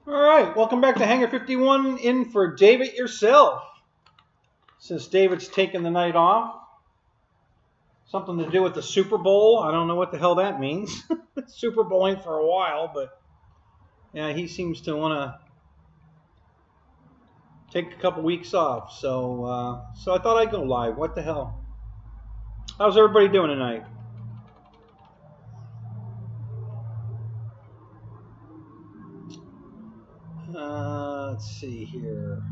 All right, welcome back to Hangar 51 in for Daveityourself. Since David's taking the night off. Something to do with the Super Bowl. I don't know what the hell that means. Super Bowling for a while, but yeah, he seems to want to take a couple weeks off. So I thought I'd go live. What the hell? How's everybody doing tonight? Let's see here.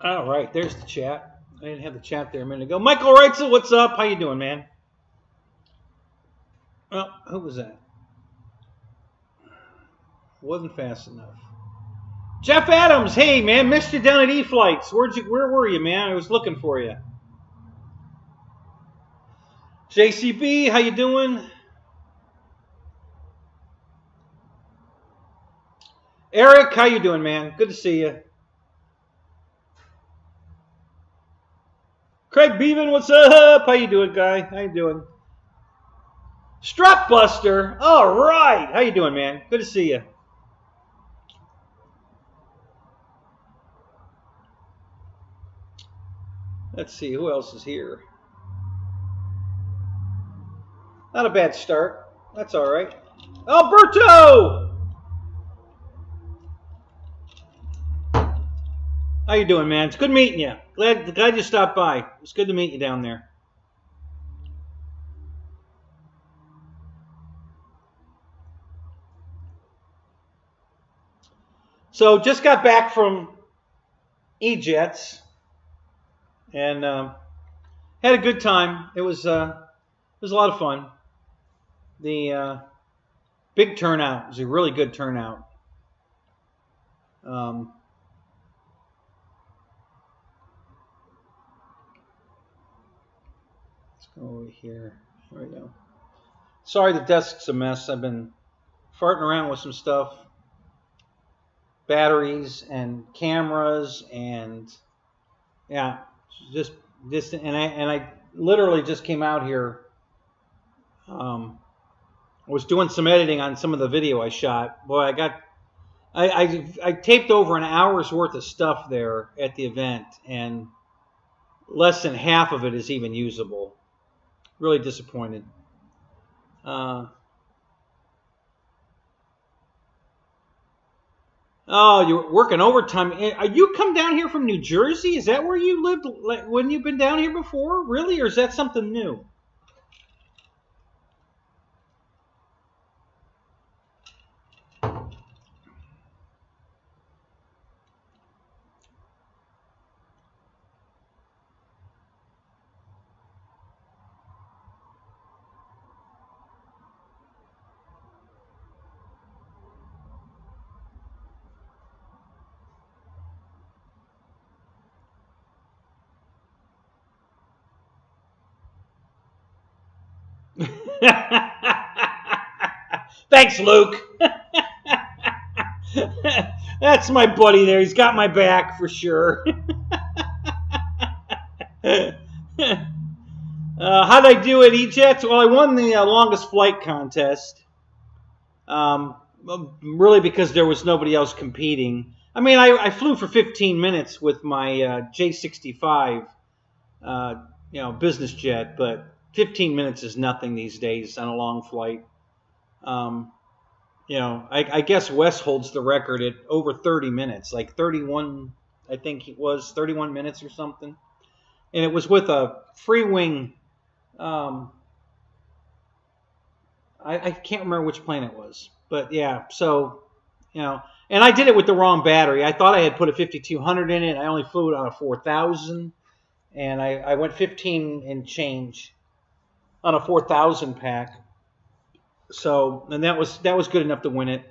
All right, there's the chat. I didn't have the chat there a minute ago. Michael Reitzel, what's up? How you doing, man? Well, who was that? Wasn't fast enough. Jeff Adams, hey man, missed you down at E-Flights. Where were you, man? I was looking for you. JCB, how you doing? Eric, how you doing, man? Good to see you. Craig Beaven, what's up? How you doing, guy? How you doing? Strut Buster, all right. How you doing, man? Good to see you. Let's see, who else is here? Not a bad start. That's all right. Alberto! How you doing, man? It's good meeting you. Glad you stopped by. It's good to meet you down there. So just got back from E-Jets and had a good time. It was a lot of fun. The big turnout. It was a really good turnout. Over here. There we go. Sorry the desk's a mess. I've been farting around with some stuff. Batteries and cameras and yeah, just and I literally just came out here. I was doing some editing on some of the video I shot. Boy, I taped over an hour's worth of stuff there at the event, and less than half of it is even usable. Really disappointed. Oh, you're working overtime. You come down here from New Jersey? Is that where you lived when you've been down here before? Really? Or is that something new? Thanks, Luke. That's my buddy there. He's got my back for sure. How'd I do at E-Jets? Well, I won the longest flight contest. Really because there was nobody else competing. I mean, I flew for 15 minutes with my J65, business jet, but 15 minutes is nothing these days on a long flight. I guess Wes holds the record at over 30 minutes, like 31, I think it was 31 minutes or something. And it was with a free wing. I can't remember which plane it was, but yeah, so, and I did it with the wrong battery. I thought I had put a 5200 in it. I only flew it on a 4000, and I went 15 and change on a 4000 pack. So, and that was good enough to win it.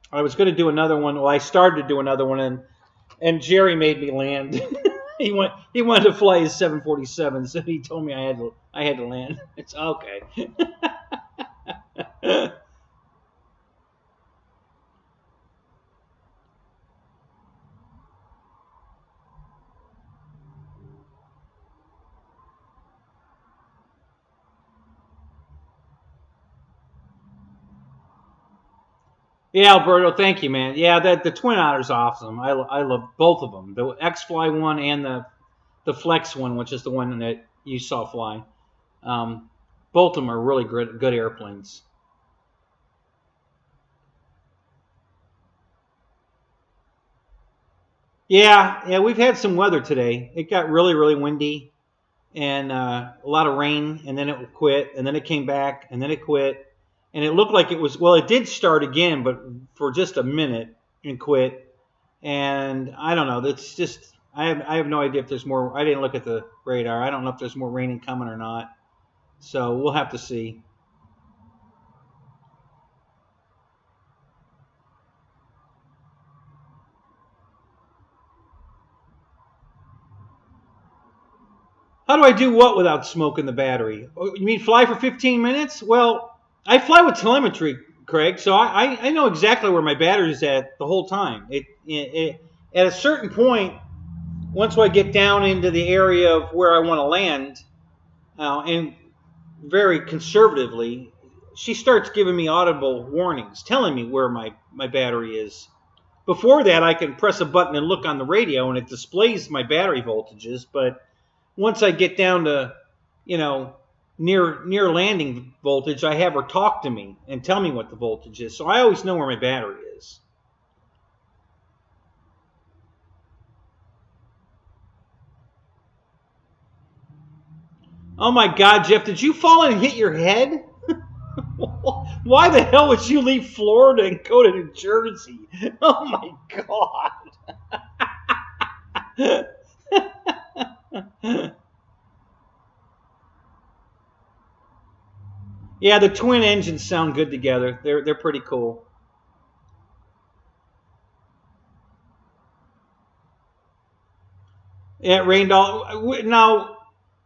I was going to do another one. Well, I started to do another one, and Jerry made me land. He wanted to fly his 747, so he told me I had to land. It's okay. Yeah, Alberto, thank you, man. Yeah, the Twin Otter's awesome. I love both of them, the X-Fly one and the Flex one, which is the one that you saw fly. Um, Both of them are really good airplanes. Yeah, we've had some weather today. It got really windy and a lot of rain, and then it quit, and then it came back, and then it quit, and it looked like it was, well, it did start again, but for just a minute and quit, and I don't know. That's just I have no idea if there's more. I didn't look at the radar. I don't know if there's more raining coming or not. So we'll have to see. How do I do what without smoking the battery? Oh, you mean fly for 15 minutes? Well, I fly with telemetry, Craig, so I know exactly where my battery's at the whole time. At a certain point, once I get down into the area of where I want to land, and very conservatively, she starts giving me audible warnings, telling me where my battery is. Before that, I can press a button and look on the radio, and it displays my battery voltages, but once I get down to, you know, near landing voltage, I have her talk to me and tell me what the voltage is. So I always know where my battery is. Oh my God, Jeff, did you fall and hit your head? Why the hell would you leave Florida and go to New Jersey? Oh my God. Yeah, the twin engines sound good together. They're pretty cool. It rained all now.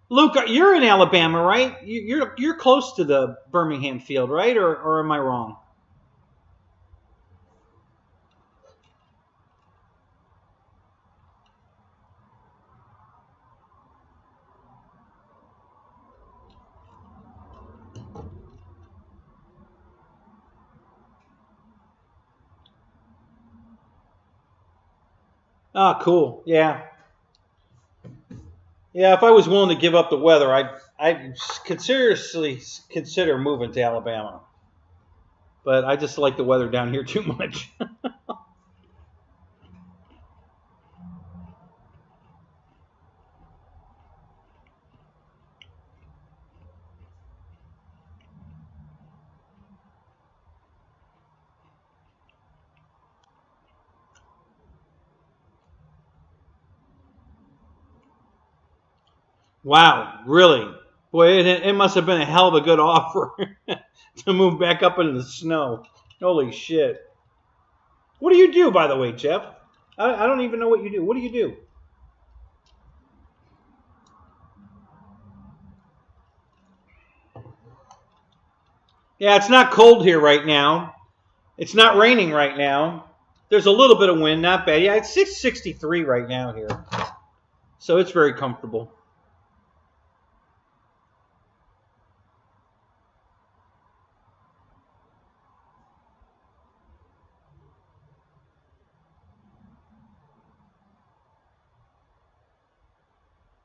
Luke, you're in Alabama, right? You're close to the Birmingham field, right? Or am I wrong? Oh, cool. Yeah, yeah. If I was willing to give up the weather, I'd seriously consider moving to Alabama. But I just like the weather down here too much. Wow, really? Boy, it must have been a hell of a good offer to move back up into the snow. Holy shit! What do you do, by the way, Jeff? I don't even know what you do. What do you do? Yeah, it's not cold here right now. It's not raining right now. There's a little bit of wind, not bad. Yeah, it's 663 right now here. So it's very comfortable.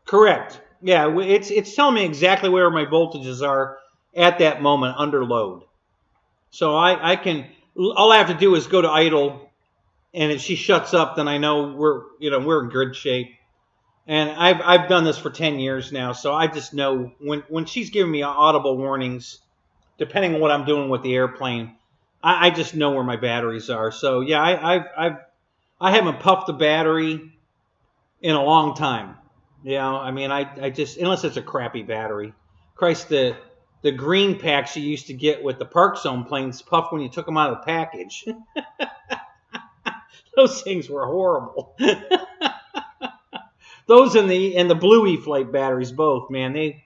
Correct. Yeah, it's telling me exactly where my voltages are at that moment under load. So I can, all I have to do is go to idle, and if she shuts up, then I know we're in good shape. And I've done this for 10 years now, so I just know when she's giving me audible warnings, depending on what I'm doing with the airplane, I just know where my batteries are. So yeah, I haven't puffed the battery in a long time. I mean, I just, unless it's a crappy battery. Christ, the green packs you used to get with the Park Zone planes puffed when you took them out of the package. Those things were horrible. Those and the blue E-Flite batteries both, man. They,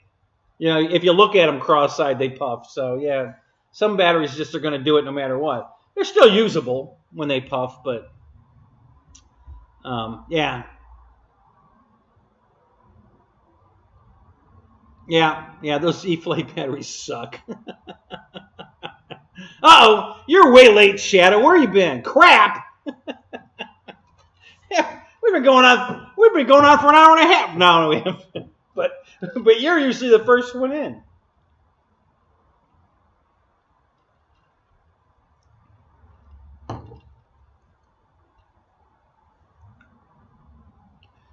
if you look at them cross-eyed, they puff. So yeah, some batteries just are going to do it no matter what. They're still usable when they puff, but yeah. Yeah, those E-Flite batteries suck. Uh-oh, You're way late, Shadow. Where you been? Crap. We've been going on for an hour and a half. No, we haven't. But you're usually the first one in.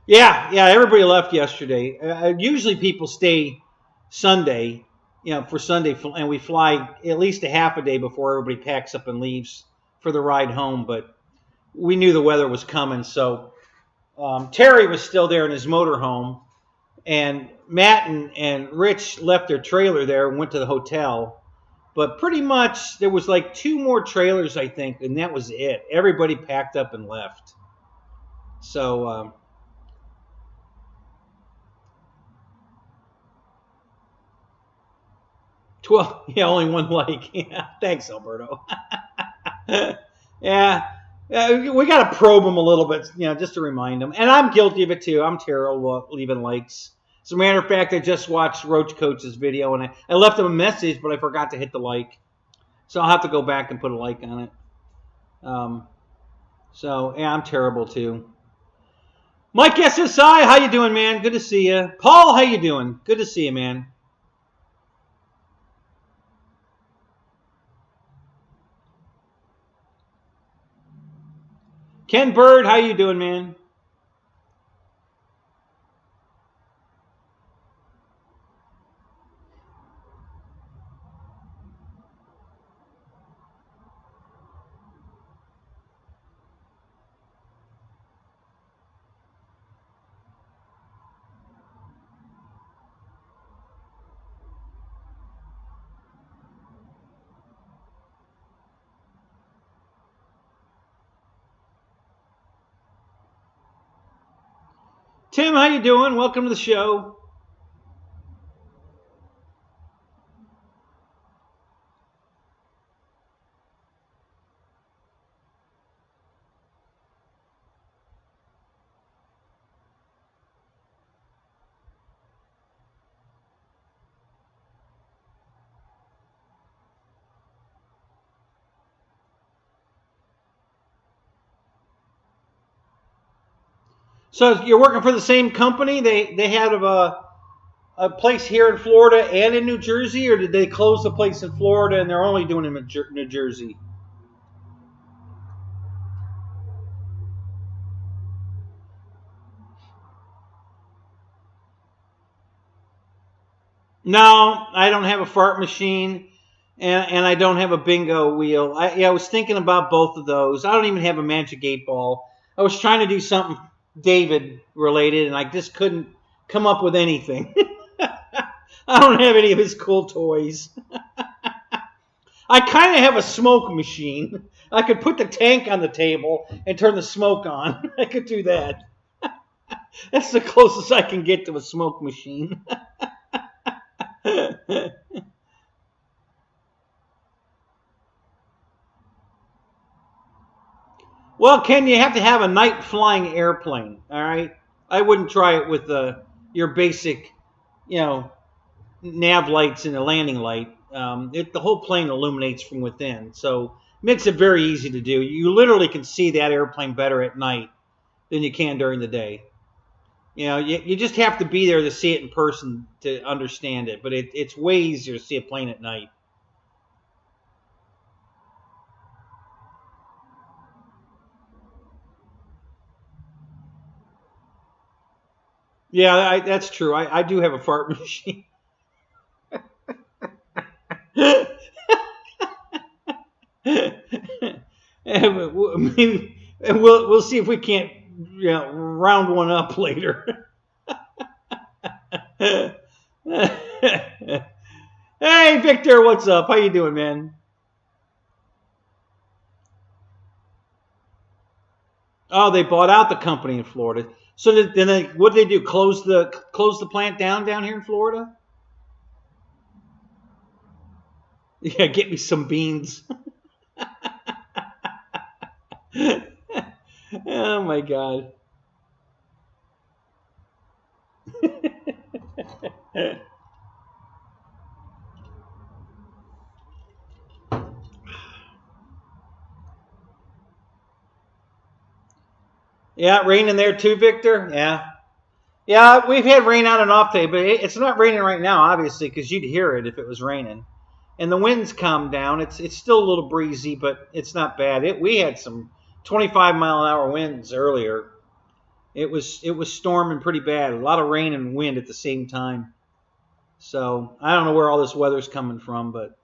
Yeah, everybody left yesterday. Usually people stay Sunday, for Sunday, and we fly at least a half a day before everybody packs up and leaves for the ride home. But we knew the weather was coming, so Terry was still there in his motorhome, and Matt and Rich left their trailer there and went to the hotel. But pretty much there was like 2 more trailers, I think, and that was it. Everybody packed up and left. So... 12, only 1 like. Yeah, thanks, Alberto. Yeah, we got to probe them a little bit, just to remind them. And I'm guilty of it too. I'm terrible leaving likes. As a matter of fact, I just watched Roach Coach's video, and I left him a message, but I forgot to hit the like. So I'll have to go back and put a like on it. So, yeah, I'm terrible too. Mike SSI, how you doing, man? Good to see you. Paul, how you doing? Good to see you, man. Ken Bird, how you doing, man? Tim, how you doing? Welcome to the show. So you're working for the same company? They had a place here in Florida and in New Jersey, or did they close the place in Florida and they're only doing it in New Jersey? No, I don't have a fart machine, and I don't have a bingo wheel. I was thinking about both of those. I don't even have a Magic 8-Ball. I was trying to do something David related, and I just couldn't come up with anything. I don't have any of his cool toys. I kind of have a smoke machine. I could put the tank on the table and turn the smoke on. I could do that. That's the closest I can get to a smoke machine. Well, Ken, you have to have a night flying airplane, all right? I wouldn't try it with your basic, nav lights and a landing light. The whole plane illuminates from within, so it makes it very easy to do. You literally can see that airplane better at night than you can during the day. You just have to be there to see it in person to understand it, but it's way easier to see a plane at night. Yeah, that's true. I do have a fart machine. Maybe we'll see if we can't round one up later. Hey, Victor, what's up? How you doing, man? Oh, they bought out the company in Florida. So what did they do? Close the plant down here in Florida? Yeah, get me some beans. Oh my God. Yeah, raining there too, Victor? Yeah. Yeah, we've had rain on and off today, but it's not raining right now, obviously, because you'd hear it if it was raining. And the wind's calmed down. It's still a little breezy, but it's not bad. We had some 25-mile-an-hour winds earlier. It was storming pretty bad. A lot of rain and wind at the same time. So I don't know where all this weather's coming from, but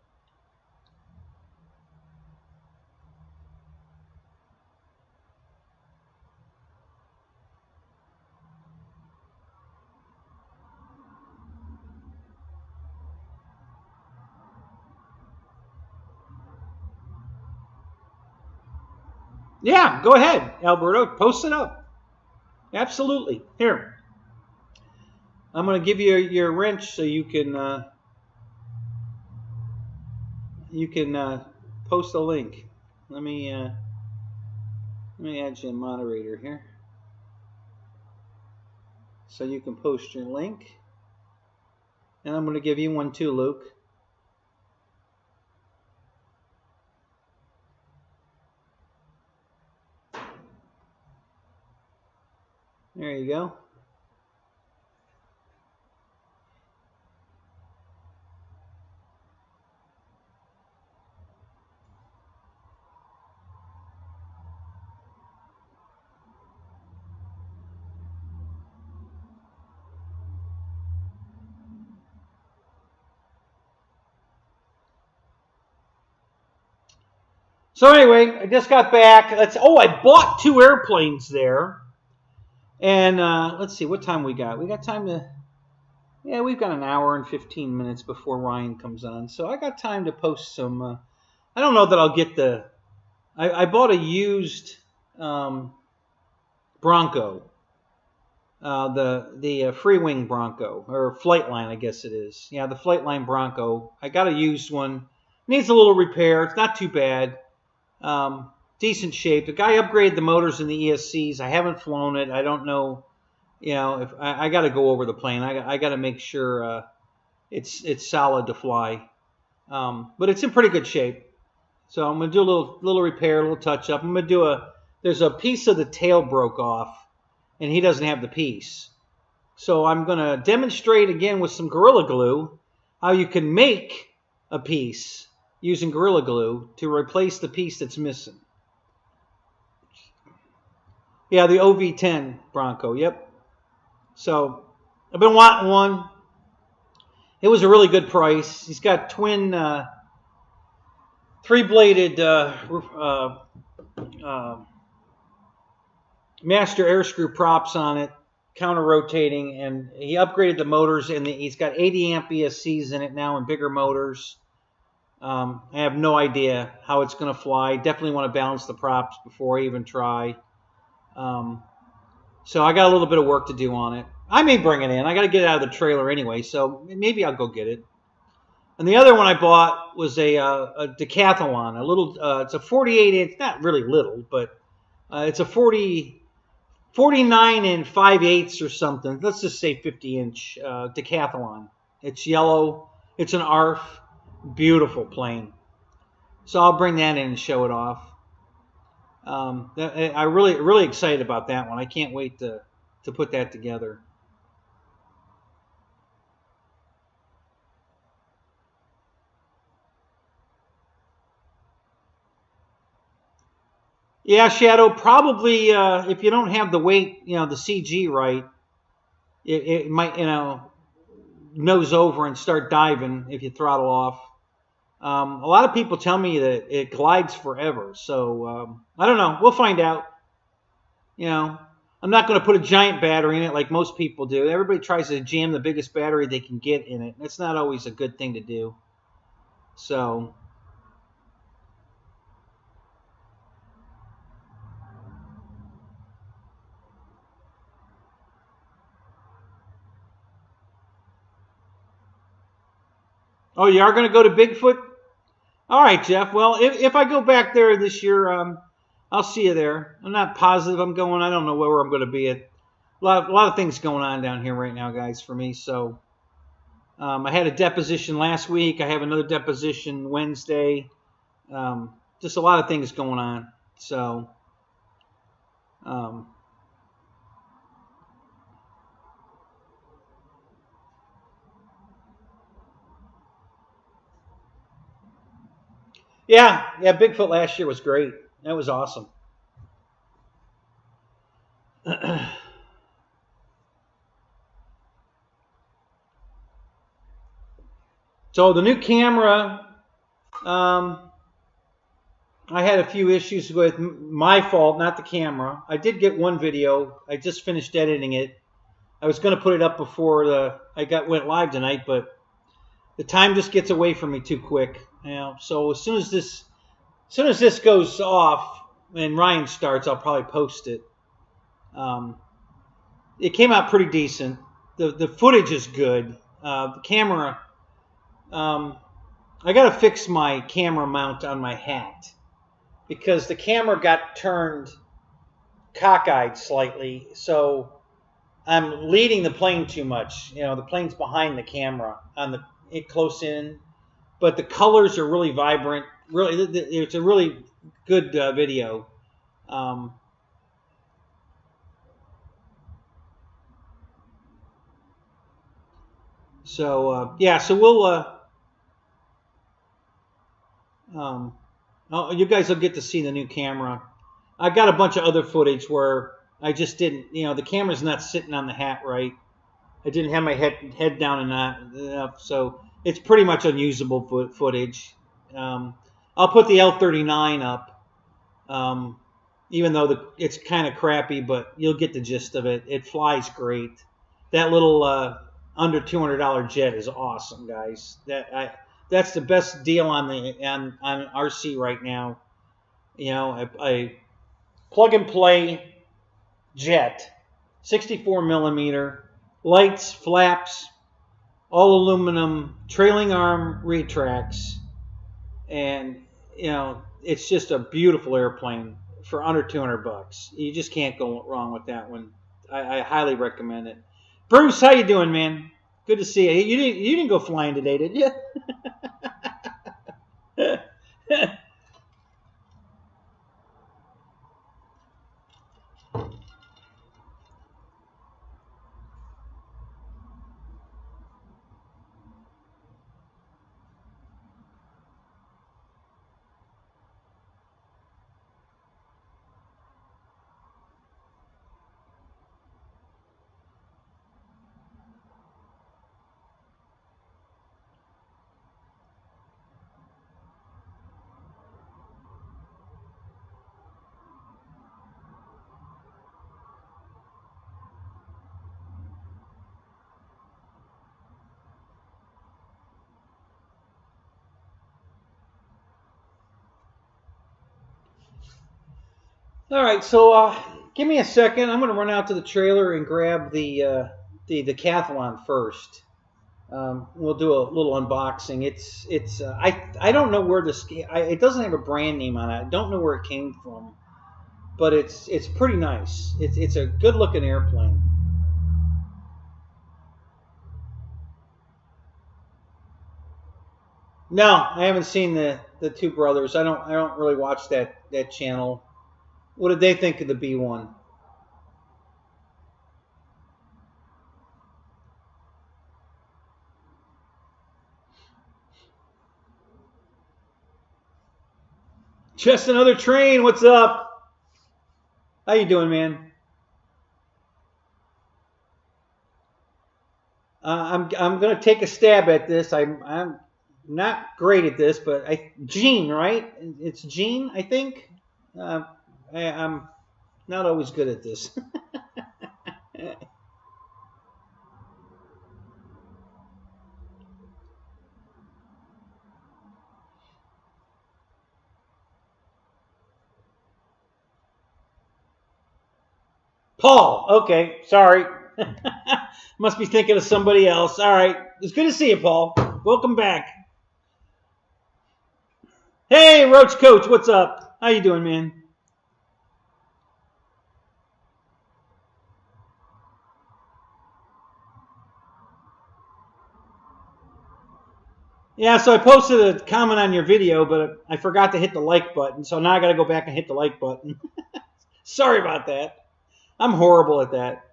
yeah, go ahead, Alberto. Post it up. Absolutely. Here, I'm going to give you your wrench so you can post a link. Let me add you a moderator here, so you can post your link. And I'm going to give you one too, Luke. There you go. So anyway, I just got back. I bought 2 airplanes there. And let's see, what time we got? We got time to, yeah, we've got an hour and 15 minutes before Ryan comes on. So I got time to post some, I don't know that I'll get I bought a used Bronco, the free wing Bronco, or Flightline, I guess it is. Yeah, the Flightline Bronco. I got a used one. Needs a little repair. It's not too bad. Decent shape. The guy upgraded the motors in the ESCs. I haven't flown it. I don't know. If I got to go over the plane. I got to make sure it's solid to fly. But it's in pretty good shape. So I'm gonna do a little repair, a little touch up. I'm gonna do there's a piece of the tail broke off, and he doesn't have the piece. So I'm gonna demonstrate again with some Gorilla Glue how you can make a piece using Gorilla Glue to replace the piece that's missing. Yeah, the OV10 Bronco, yep. So I've been wanting one. It was a really good price. He's got twin 3-bladed master air screw props on it, counter rotating, and he upgraded the motors, and he's got 80 amp ESCs in it now and bigger motors. I have no idea how it's going to fly. Definitely want to balance the props before I even try. So I got a little bit of work to do on it. I may bring it in. I got to get it out of the trailer anyway, so maybe I'll go get it. And the other one I bought was a decathlon, a little. It's a 48-inch, not really little, but it's a 49 and 5/8 or something. Let's just say 50-inch decathlon. It's yellow. It's an ARF. Beautiful plane. So I'll bring that in and show it off. I'm really excited about that one. I can't wait to put that together. Yeah, Shadow, probably if you don't have the weight, the CG right, it might, nose over and start diving if you throttle off. A lot of people tell me that it glides forever, so I don't know. We'll find out. I'm not going to put a giant battery in it like most people do. Everybody tries to jam the biggest battery they can get in it. That's not always a good thing to do. So... Oh, you are going to go to Bigfoot? All right, Jeff. Well, if I go back there this year, I'll see you there. I'm not positive I'm going. I don't know where I'm going to be at. A lot of things going on down here right now, guys, for me. So I had a deposition last week. I have another deposition Wednesday. Just a lot of things going on. So Yeah, yeah. Bigfoot last year was great. That was awesome. So the new camera, I had a few issues with. My fault, not the camera. I did get one video. I just finished editing it. I was going to put it up before went live tonight, but the time just gets away from me too quick. So as soon as this goes off and Ryan starts, I'll probably post it. It came out pretty decent. The footage is good. The camera, I got to fix my camera mount on my hat because the camera got turned cockeyed slightly, so I'm leading the plane too much. The plane's behind the camera on it close in, but the colors are really vibrant. Really, it's a really good video. Yeah, so we'll. You guys will get to see the new camera. I got a bunch of other footage where I just didn't. The camera's not sitting on the hat right. I didn't have my head down enough, so it's pretty much unusable footage. I'll put the L39 up, even though it's kind of crappy, but you'll get the gist of it. It flies great. That little under $200 jet is awesome, guys. That's the best deal on RC right now. A plug and play jet, 64 millimeter, lights, flaps, all aluminum, trailing arm retracts, and it's just a beautiful airplane for under $200. You just can't go wrong with that one. I highly recommend it. Bruce, how you doing, man? Good to see you. You didn't go flying today, did you? All right, so give me a second. I'm going to run out to the trailer and grab the decathlon first. We'll do a little unboxing. I don't know where it doesn't have a brand name on it. I don't know where it came from, but it's pretty nice. It's a good looking airplane. No, I haven't seen the two brothers. I don't really watch that channel. What did they think of the B1? Just another train. What's up? How you doing, man? I'm gonna take a stab at this. I'm not great at this, but Gene, right? It's Gene, I think. I'm not always good at this. Paul. Okay, sorry. Must be thinking of somebody else. All right. It's good to see you, Paul. Welcome back. Hey, Roach Coach. What's up? How you doing, man? Yeah, so I posted a comment on your video, but I forgot to hit the like button. So now I got to go back and hit the like button. Sorry about that. I'm horrible at that.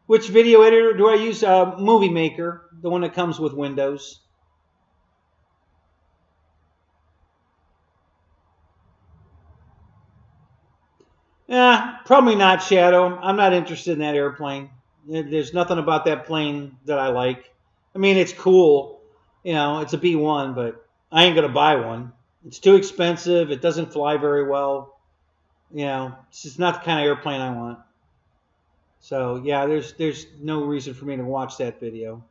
Which video editor do I use? Movie Maker, the one that comes with Windows. Probably not, Shadow. I'm not interested in that airplane. There's nothing about that plane that I like. I mean, it's cool. You know, it's a B-1, but I ain't going to buy one. It's too expensive. It doesn't fly very well. You know, it's just not the kind of airplane I want. So, yeah, there's no reason for me to watch that video.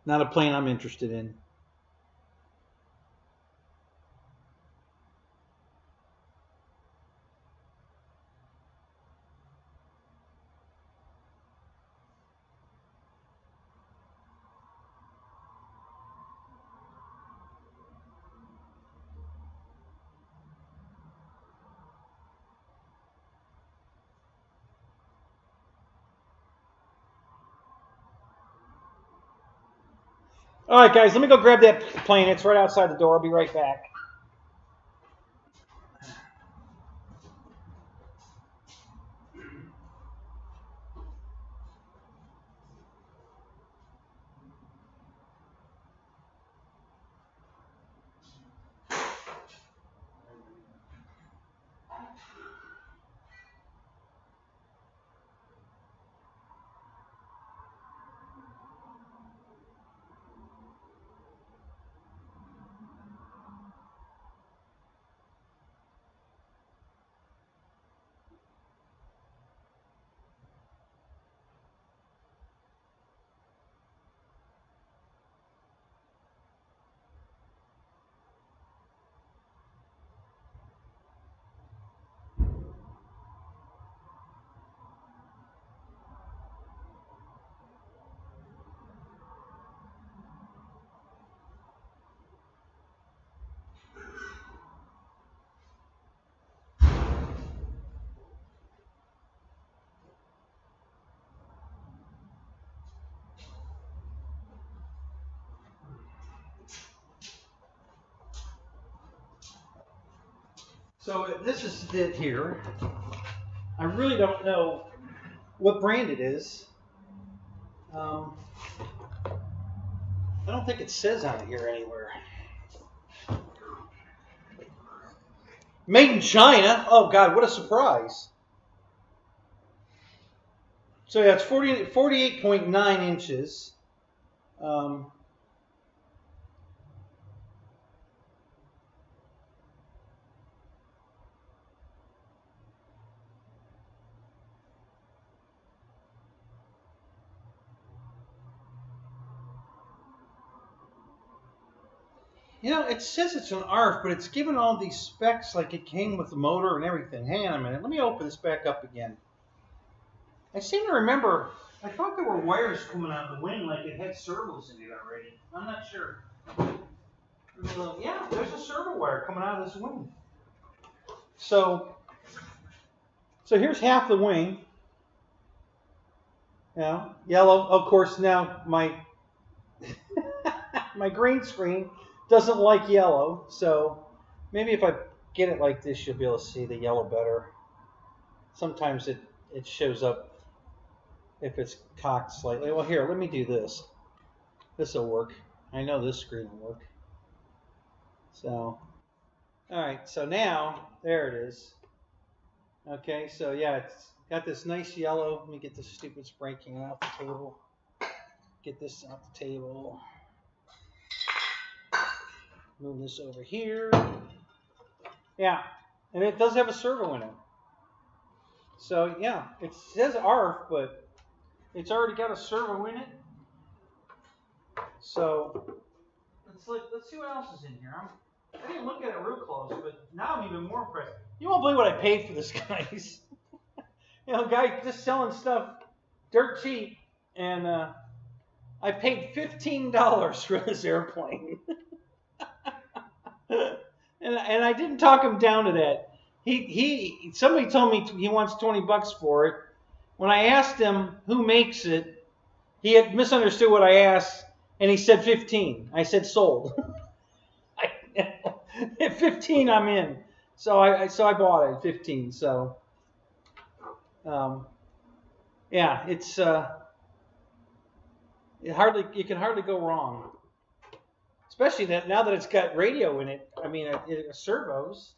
Not a plane I'm interested in. All right, guys, let me go grab that plane. It's right outside the door. I'll be right back. So this is it here. I really don't know what brand it is. I don't think it says on it here anywhere. Made in China. Oh, God, what a surprise. So, yeah, it's 48.9 inches. You know, it says it's an ARF, but it's given all these specs like it came with the motor and everything. Hang on a minute. Let me open this back up again. I seem to remember, I thought there were wires coming out of the wing like it had servos in it already. I'm not sure. Yeah, there's a servo wire coming out of this wing. So here's half the wing. Yeah, yellow. Of course, now my my green screen doesn't like yellow, so maybe if I get it like this, you'll be able to see the yellow better. Sometimes it shows up if it's cocked slightly. Well, here, let me do this. This will work. I know this screen will work. So, all right, so now, there it is. Okay, so yeah, it's got this nice yellow. Let me get this stupid spray can off the table. Get this off the table. Move this over here. Yeah, and it does have a servo in it. So yeah, it says ARF, but it's already got a servo in it. So let's see what else is in here. I didn't look at it real close, but now I'm even more impressed. You won't believe what I paid for this, guys. You know, guy just selling stuff dirt cheap, and I paid $15 for this airplane. and I didn't talk him down to that. Somebody told me he wants $20 for it. When I asked him who makes it, he had misunderstood what I asked, and he said 15. I said sold. At 15, I'm in. So I bought it at 15. So yeah, it's you can hardly go wrong. Especially now that it's got radio in it. I mean, servos.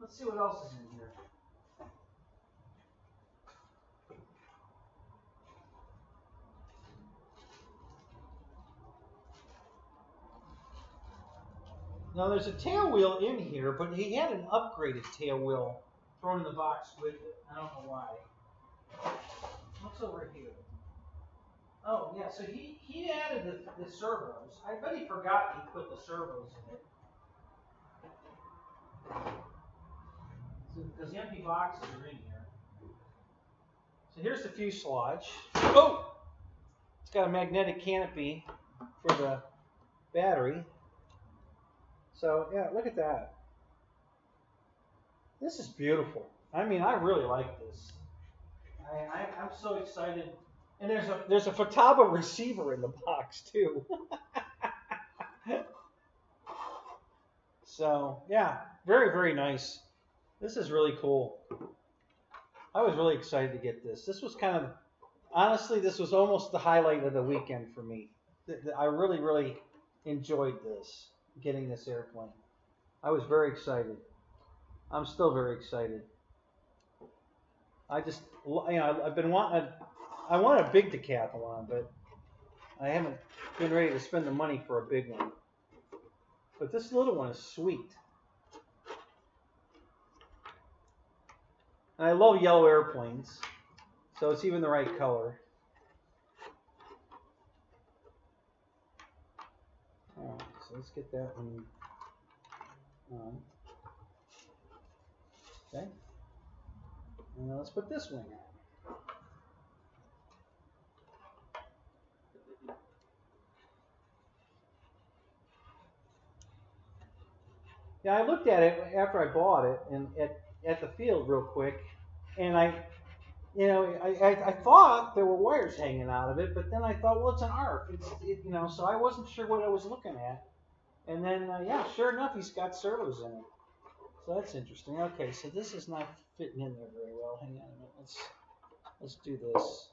Let's see what else is in here. Now there's a tail wheel in here, but he had an upgraded tail wheel thrown in the box with it. I don't know why. What's over here? Oh yeah, so he added the servos. I bet he forgot he put the servos in it. Because the empty boxes are in here. So here's the fuselage. Oh! It's got a magnetic canopy for the battery. So yeah, look at that. This is beautiful. I mean, I really like this. I'm so excited. And there's a Futaba receiver in the box too. So yeah, very, very nice. This is really cool. I was really excited to get this. This was kind of, honestly, this was almost the highlight of the weekend for me. I really, really enjoyed this, getting this airplane. I was very excited. I'm still very excited. I just, I've been wanting I want a big decathlon, but I haven't been ready to spend the money for a big one. But this little one is sweet. And I love yellow airplanes, so it's even the right color. All right, so let's get that one on. Okay. And then let's put this wing on. Yeah, I looked at it after I bought it and at the field real quick, and I thought there were wires hanging out of it, but then I thought, well, it's an ARF. So I wasn't sure what I was looking at. And then, yeah, sure enough, he's got servos in it. So that's interesting. Okay, so this is not fitting in there very well. Hang on a minute. Let's do this.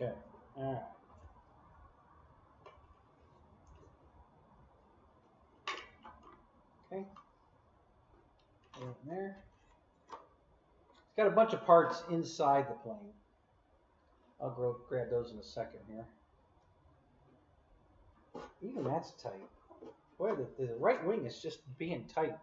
Okay. All right. Okay. Put it in there. It's got a bunch of parts inside the plane. I'll grab those in a second here. Even that's tight. Boy, the right wing is just being tight.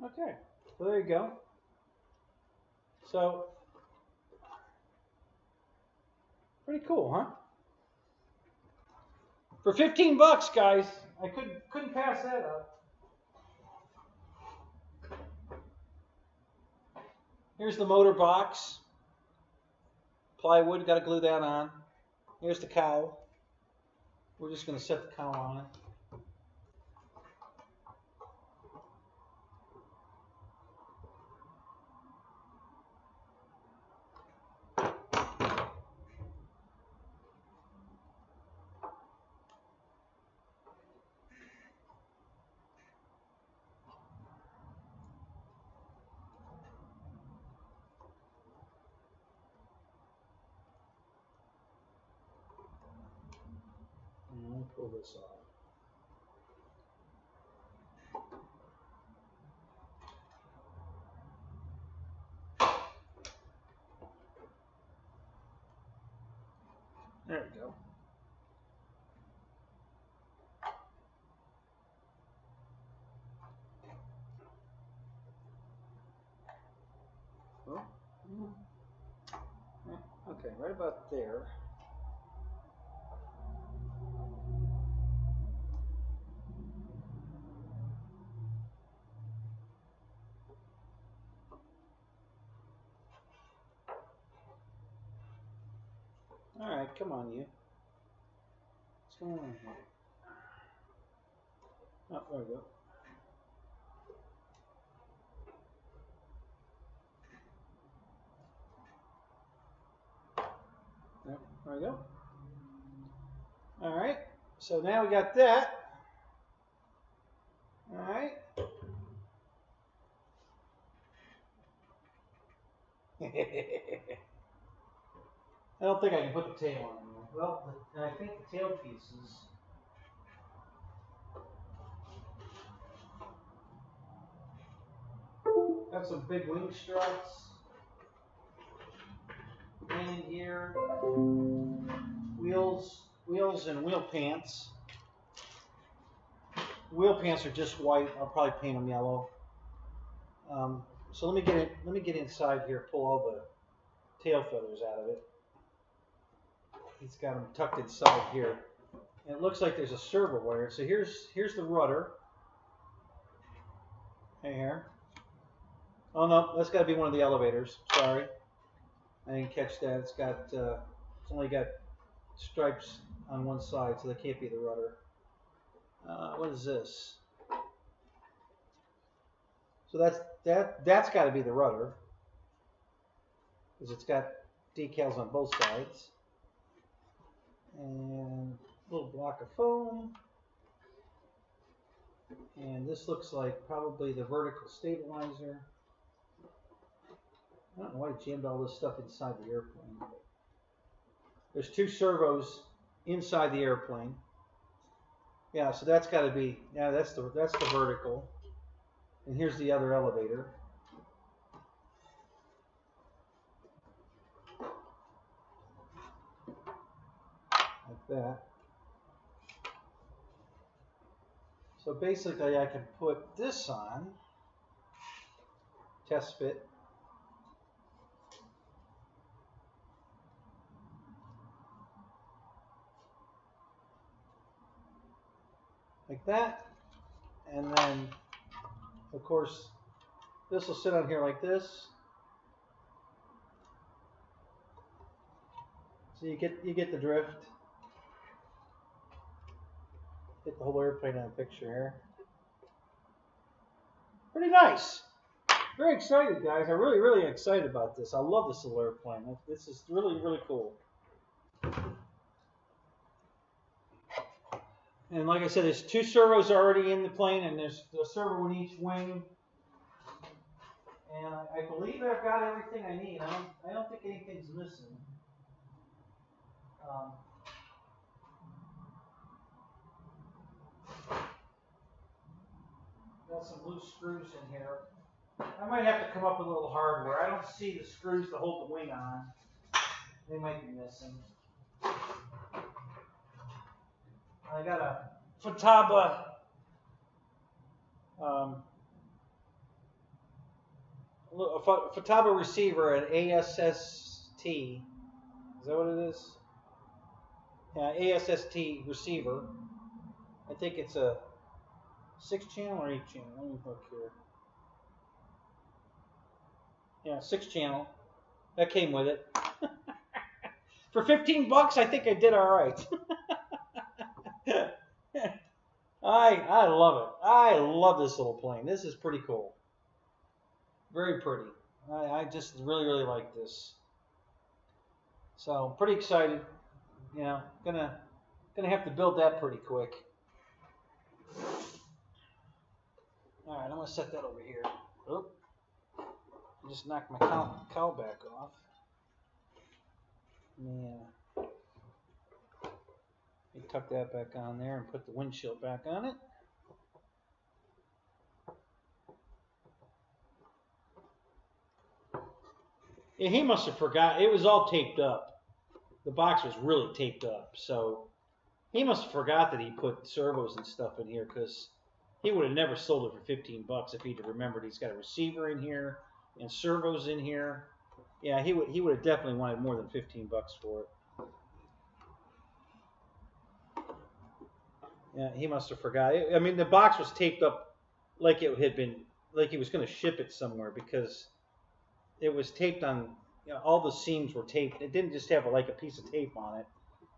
Okay, so there you go. So, pretty cool, huh? For 15 bucks, guys, I couldn't pass that up. Here's the motor box. Plywood, got to glue that on. Here's the cowl. We're just going to set the cowl on it. And I'll pull this off. There we go. Oh. Okay, right about there. All right, come on, you. What's going on here? Oh, there we go. There we go. All right. So now we got that. All right. I don't think I can put the tail on there. Well, I think the tail pieces. Got some big wing struts. Landing gear. Wheels and wheel pants. Wheel pants are just white. I'll probably paint them yellow. So let me get inside here. Pull all the tail feathers out of it. He's got them tucked inside here. And it looks like there's a servo wire. So here's the rudder. Here. Oh no, that's got to be one of the elevators. Sorry, I didn't catch that. It's got it's only got stripes on one side, so that can't be the rudder. What is this? So that's got to be the rudder, because it's got decals on both sides. And a little block of foam. And this looks like probably the vertical stabilizer. I don't know why I jammed all this stuff inside the airplane. There's two servos inside the airplane. Yeah, so that's got to be, yeah, that's the vertical. And here's the other elevator. Like that. So basically I can put this on, test fit. Like that, and then of course this will sit on here like this. So you get the drift. Get the whole airplane in the picture here. Pretty nice. Very excited, guys. I'm really excited about this. I love this little airplane. This is really cool. And like I said, there's two servos already in the plane, and there's a servo in each wing. And I believe I've got everything I need. I don't think anything's missing. Got some loose screws in here. I might have to come up with a little hardware. I don't see the screws to hold the wing on. They might be missing. I got a Futaba receiver, an ASST. Is that what it is? Yeah, ASST receiver. I think it's a 6-channel or 8-channel. Let me look here. Yeah, 6-channel. That came with it. For 15 bucks, I think I did all right. I love it. I love this little plane. This is pretty cool. Very pretty. I just really like this. So pretty excited. You know, gonna have to build that pretty quick. All right, I'm gonna set that over here. Oop. Just knocked my cowl back off. Yeah. You tuck that back on there and put the windshield back on it. Yeah, he must have forgot. It was all taped up. The box was really taped up. So he must have forgot that he put servos and stuff in here, because he would have never sold it for 15 bucks if he'd have remembered he's got a receiver in here and servos in here. Yeah, he would have definitely wanted more than 15 bucks for it. Yeah, he must have forgot. I mean, the box was taped up like it had been, like he was going to ship it somewhere, because it was taped on, you know, all the seams were taped. It didn't just have like a piece of tape on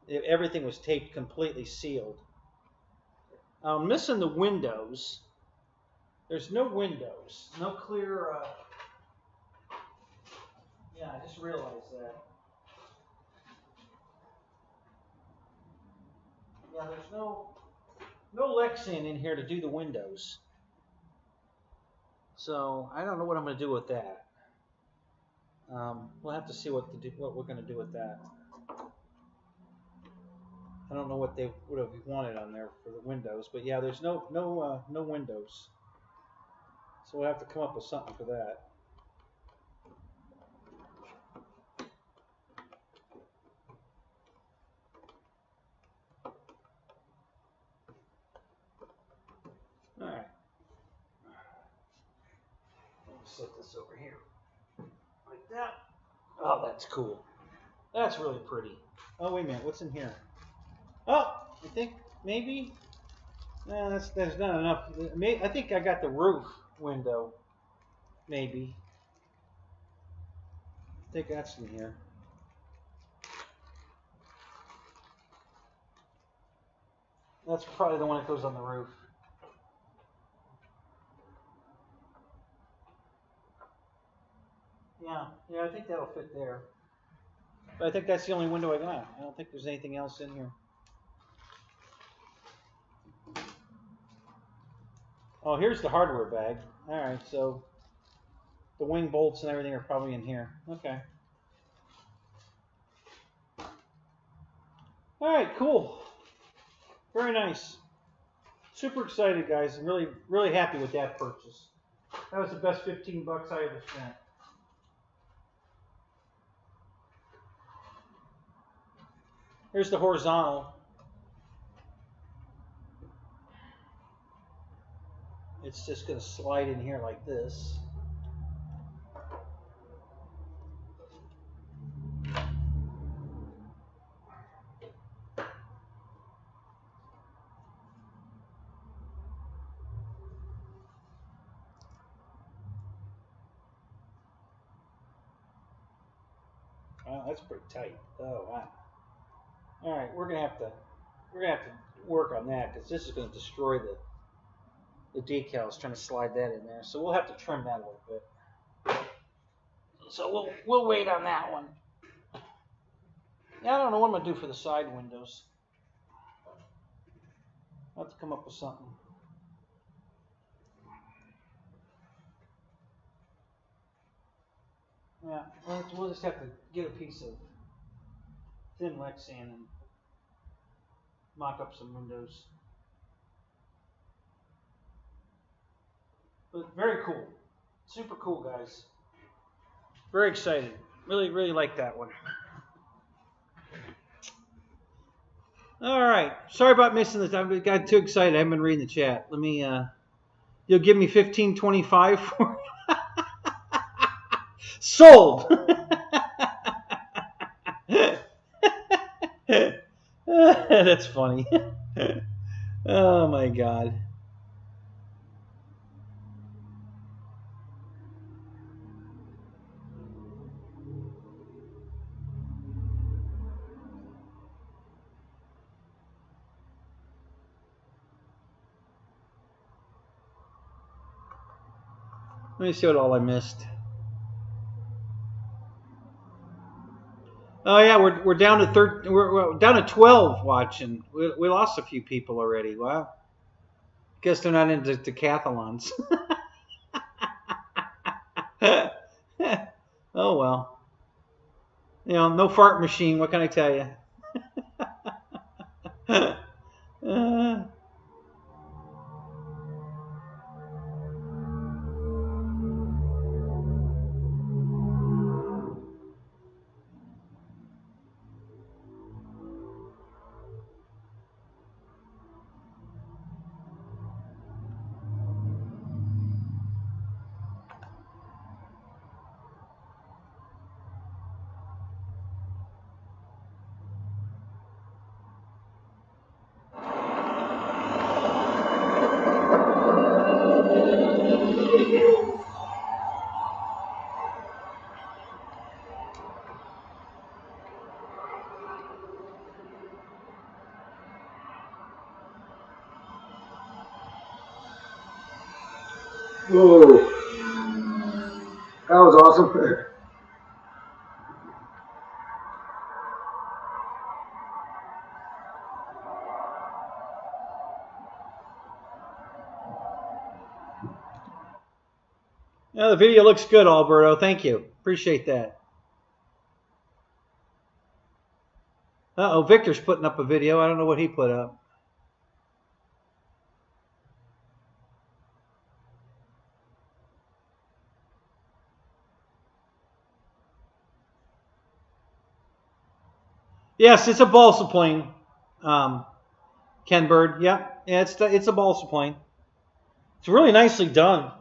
it. Everything was taped completely sealed. I'm missing the windows. There's no windows. No clear... yeah, I just realized that. Yeah, there's no Lexan in here to do the windows. So I don't know what I'm going to do with that. We'll have to see what we're going to do with that. I don't know what they would have wanted on there for the windows, but yeah, there's no windows. So we'll have to come up with something for that. All right. Let me set this over here like that. Oh, that's cool. That's really pretty. Oh, wait a minute. What's in here? Oh, I think maybe. No, there's not enough. I think I got the roof window. Maybe. I think that's in here. That's probably the one that goes on the roof. Yeah, I think that'll fit there. But I think that's the only window I got. I don't think there's anything else in here. Oh, here's the hardware bag. All right, so the wing bolts and everything are probably in here. Okay. All right, cool. Very nice. Super excited, guys. I'm really happy with that purchase. That was the best $15 I ever spent. Here's the horizontal. It's just going to slide in here like this. Wow, that's pretty tight. Oh wow. All right, we're gonna have to work on that because this is going to destroy the decals trying to slide that in there. So we'll have to trim that a little bit. So we'll wait on that one. Yeah, I don't know what I'm gonna do for the side windows. I'll have to come up with something. Yeah, we'll just have to get a piece of thin Lexan and mock up some windows. But very cool. Super cool, guys. Very excited. Really like that one. All right. Sorry about missing this. I got too excited. I haven't been reading the chat. Let me, you'll give me $15.25 for sold. That's funny. Oh my God. Let me see what all I missed. Oh yeah, we're down to we're down to 12 watching. We lost a few people already. Wow. Guess they're not into decathlons. Oh well. You know, no fart machine. What can I tell you? Whoa, that was awesome. Yeah, the video looks good, Alberto. Thank you. Appreciate that. Uh-oh, Victor's putting up a video. I don't know what he put up. Yes, it's a balsa plane, Ken Bird. Yeah, it's a balsa plane. It's really nicely done.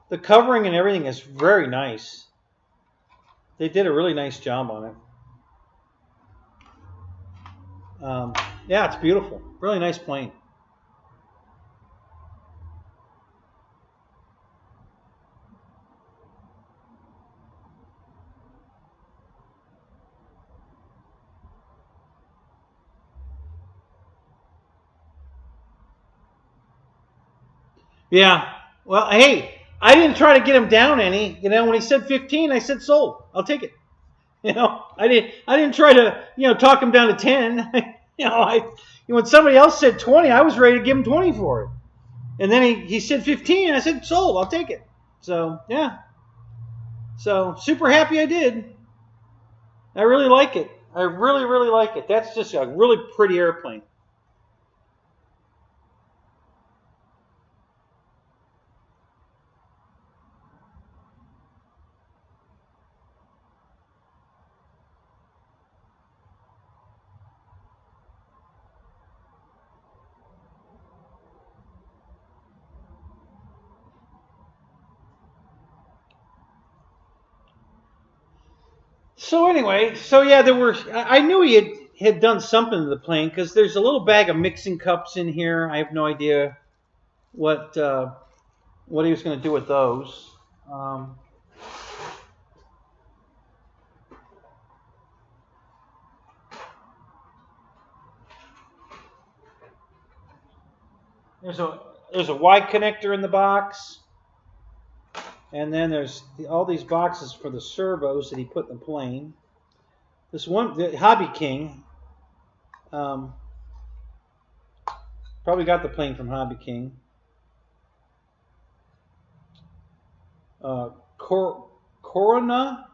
The covering and everything is very nice. They did a really nice job on it. Yeah, it's beautiful. Really nice plane. Yeah. Well, hey, I didn't try to get him down any. You know, when he said 15, I said sold. I'll take it. You know, I didn't try to, talk him down to 10. When somebody else said 20, I was ready to give him 20 for it. And then he said 15, I said sold. I'll take it. So, yeah. So, super happy I did. I really like it. I really, really like it. That's just a really pretty airplane. So anyway, I knew he had done something to the plane because there's a little bag of mixing cups in here. I have no idea what he was going to do with those. There's a Y connector in the box, and then there's all these boxes for the servos that he put in the plane. This one, the Hobby King, probably got the plane from Hobby King. Corona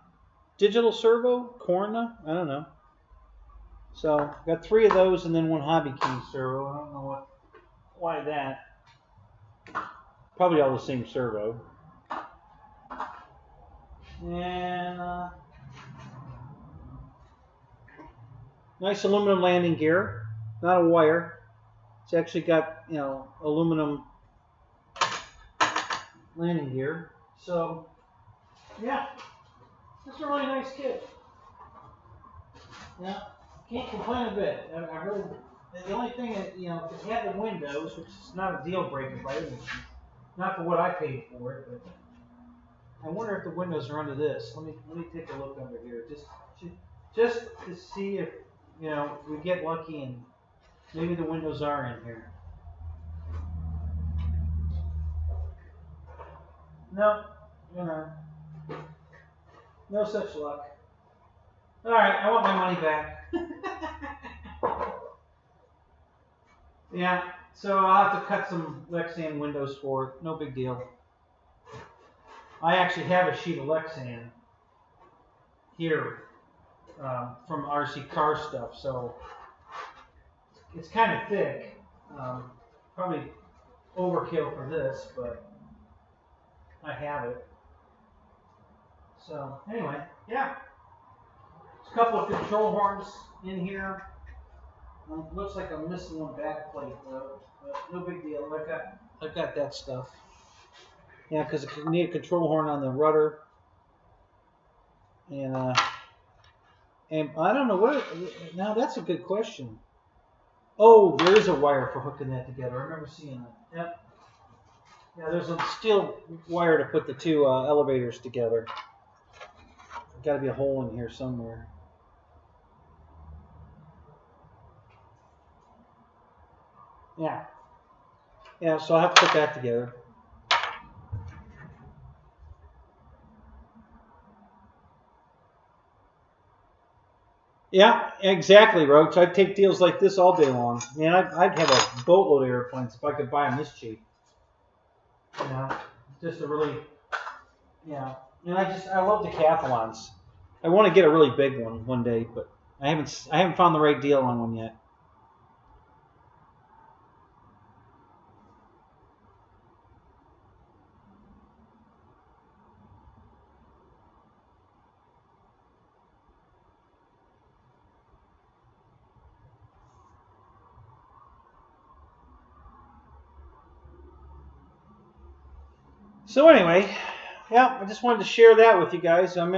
digital servo, Corona, I don't know. So got 3 of those, and then one Hobby King servo. I don't know why that. Probably all the same servo. And nice aluminum landing gear, not a wire. It's actually got, aluminum landing gear. So, yeah, it's a really nice kit. Yeah, can't complain a bit. I really, the only thing that, if it had the windows, which is not a deal breaker by any means, not for what I paid for it, but I wonder if the windows are under this. Let me take a look under here, just to see if we get lucky and maybe the windows are in here. No, no such luck. All right, I want my money back. Yeah, so I'll have to cut some Lexan windows for it. No big deal. I actually have a sheet of Lexan here from RC Car Stuff, so it's kind of thick. Probably overkill for this, but I have it. So anyway, yeah. There's a couple of control horns in here. Looks like I'm missing one back plate though, but no big deal. I've got that stuff. Yeah, because you need a control horn on the rudder, and I don't know what. Now that's a good question. Oh, there is a wire for hooking that together. I remember seeing that. Yep. Yeah, there's a steel wire to put the 2 elevators together. There's got to be a hole in here somewhere. Yeah. Yeah, so I'll have to put that together. Yeah, exactly, Roach. I'd take deals like this all day long. Man, I'd have a boatload of airplanes if I could buy them this cheap. Just to really, Yeah, and I love decathlons. I want to get a really big one day, but I haven't found the right deal on one yet. So anyway, yeah, I just wanted to share that with you guys. I'm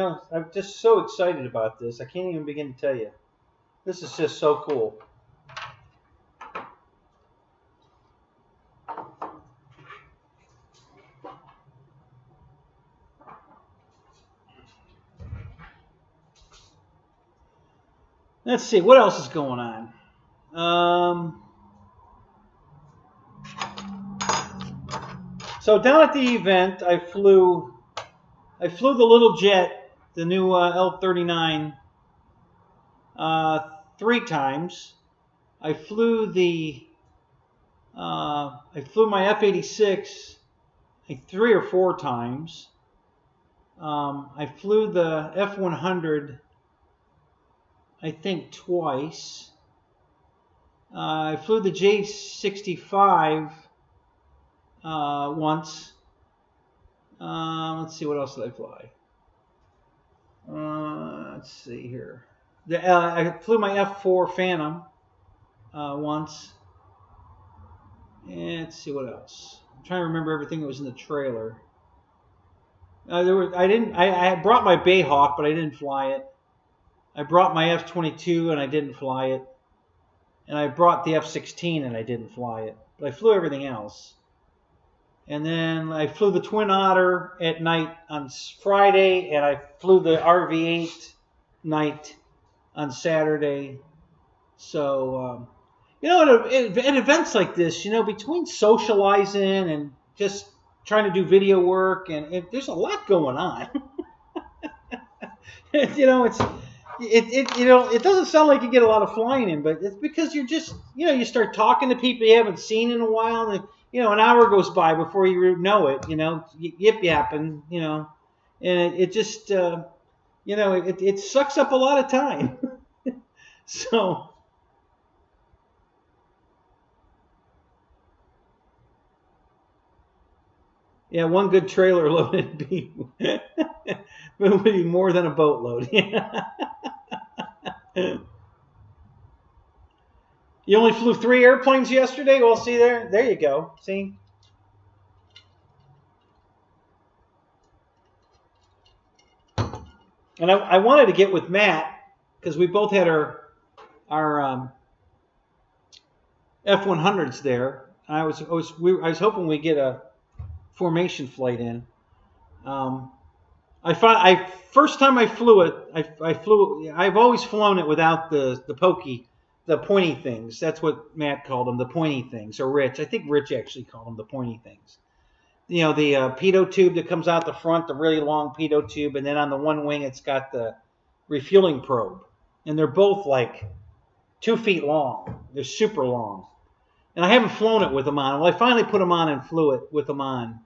just so excited about this. I can't even begin to tell you. This is just so cool. Let's see, what else is going on? So down at the event, I flew the little jet, the new L-39, 3 times. I flew my F-86 like 3 or 4 times. I flew the F-100, I think, twice. I flew the J-65 once. Let's see, what else did I fly? Let's see here. I flew my F-4 Phantom once. And let's see what else. I'm trying to remember everything that was in the trailer. I brought my Bayhawk, but I didn't fly it. I brought my F-22 and I didn't fly it. And I brought the F-16 and I didn't fly it. But I flew everything else. And then I flew the Twin Otter at night on Friday, and I flew the RV-8 night on Saturday. So, at events like this, between socializing and just trying to do video work, and there's a lot going on. It doesn't sound like you get a lot of flying in, but it's because you're just, you start talking to people you haven't seen in a while, and an hour goes by before you know it, yip yapping, and it just, it sucks up a lot of time. So. Yeah, one good trailer load would be more than a boatload. You only flew 3 airplanes yesterday? Well, see there you go. See? And I wanted to get with Matt because we both had our F-100s there. I was hoping we'd get a formation flight in. First time I flew it, I've always flown it without the pointy things. That's what Matt called them, the pointy things, or Rich. I think Rich actually called them the pointy things. The pitot tube that comes out the front, the really long pitot tube, and then on the one wing it's got the refueling probe. And they're both like 2 feet long. They're super long. And I haven't flown it with them on. Well, I finally put them on and flew it with them on.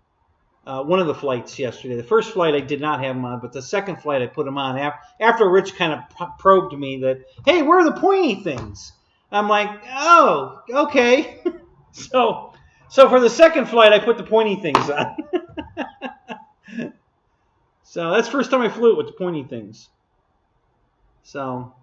One of the flights yesterday. The first flight I did not have them on, but the second flight I put them on after Rich kind of probed me that, hey, where are the pointy things? I'm like, oh, okay. So for the second flight I put the pointy things on. So that's the first time I flew it with the pointy things. So.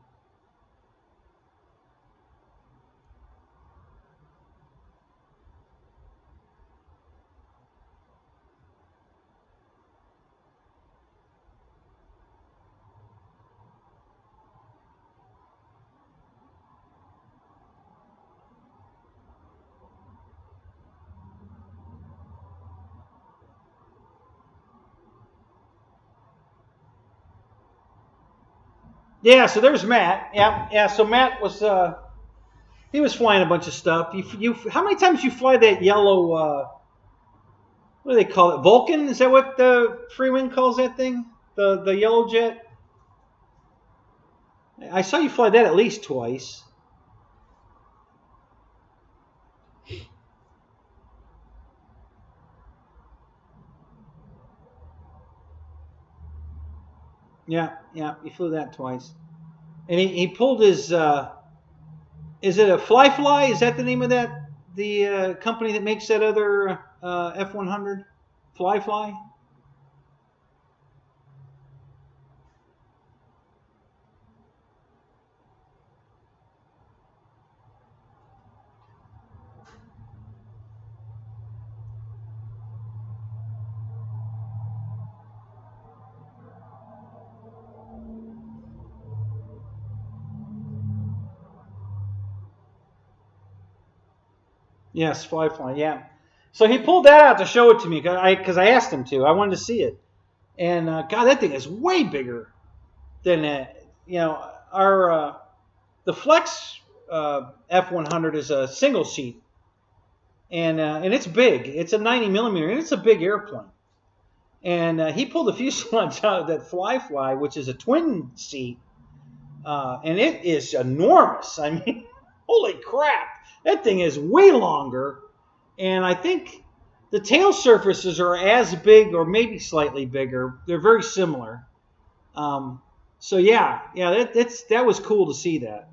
Yeah, so there's Matt. Yeah. So Matt was he was flying a bunch of stuff. How many times you fly that yellow? What do they call it? Vulcan? Is that what the Freewing calls that thing? The yellow jet? I saw you fly that at least twice. Yeah, yeah, he flew that twice. And he pulled his, is it a Fly? Is that the name of that? The company that makes that other F-100? Fly? Yes, Fly, yeah. So he pulled that out to show it to me because I asked him to. I wanted to see it. And God, that thing is way bigger than our the Flex F-100 is a single seat, and it's big. It's a 90 millimeter, and it's a big airplane. And he pulled the fuselage out of that Fly, which is a twin seat, and it is enormous. I mean, holy crap! That thing is way longer, and I think the tail surfaces are as big or maybe slightly bigger. They're very similar. So yeah, that was cool to see that.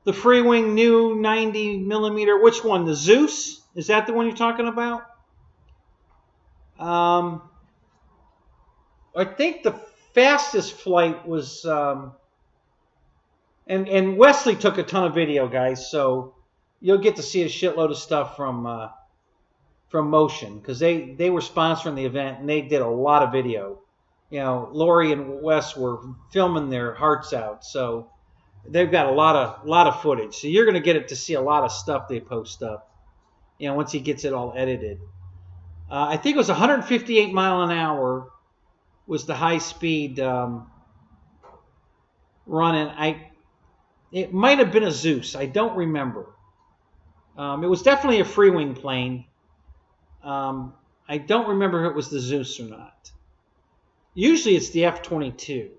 The Freewing new 90 millimeter. Which one? The Zeus? Is that the one you're talking about? I think the fastest flight was, and Wesley took a ton of video, guys. So you'll get to see a shitload of stuff from Motion because they were sponsoring the event and they did a lot of video. You know, Lori and Wes were filming their hearts out, so they've got a lot of footage. So you're going to get to see a lot of stuff they post up. You know, once he gets it all edited. I think it was 158 mile an hour was the high speed running. It might have been a Zeus. I don't remember. It was definitely a Freewing plane. I don't remember if it was the Zeus or not. Usually it's the F-22.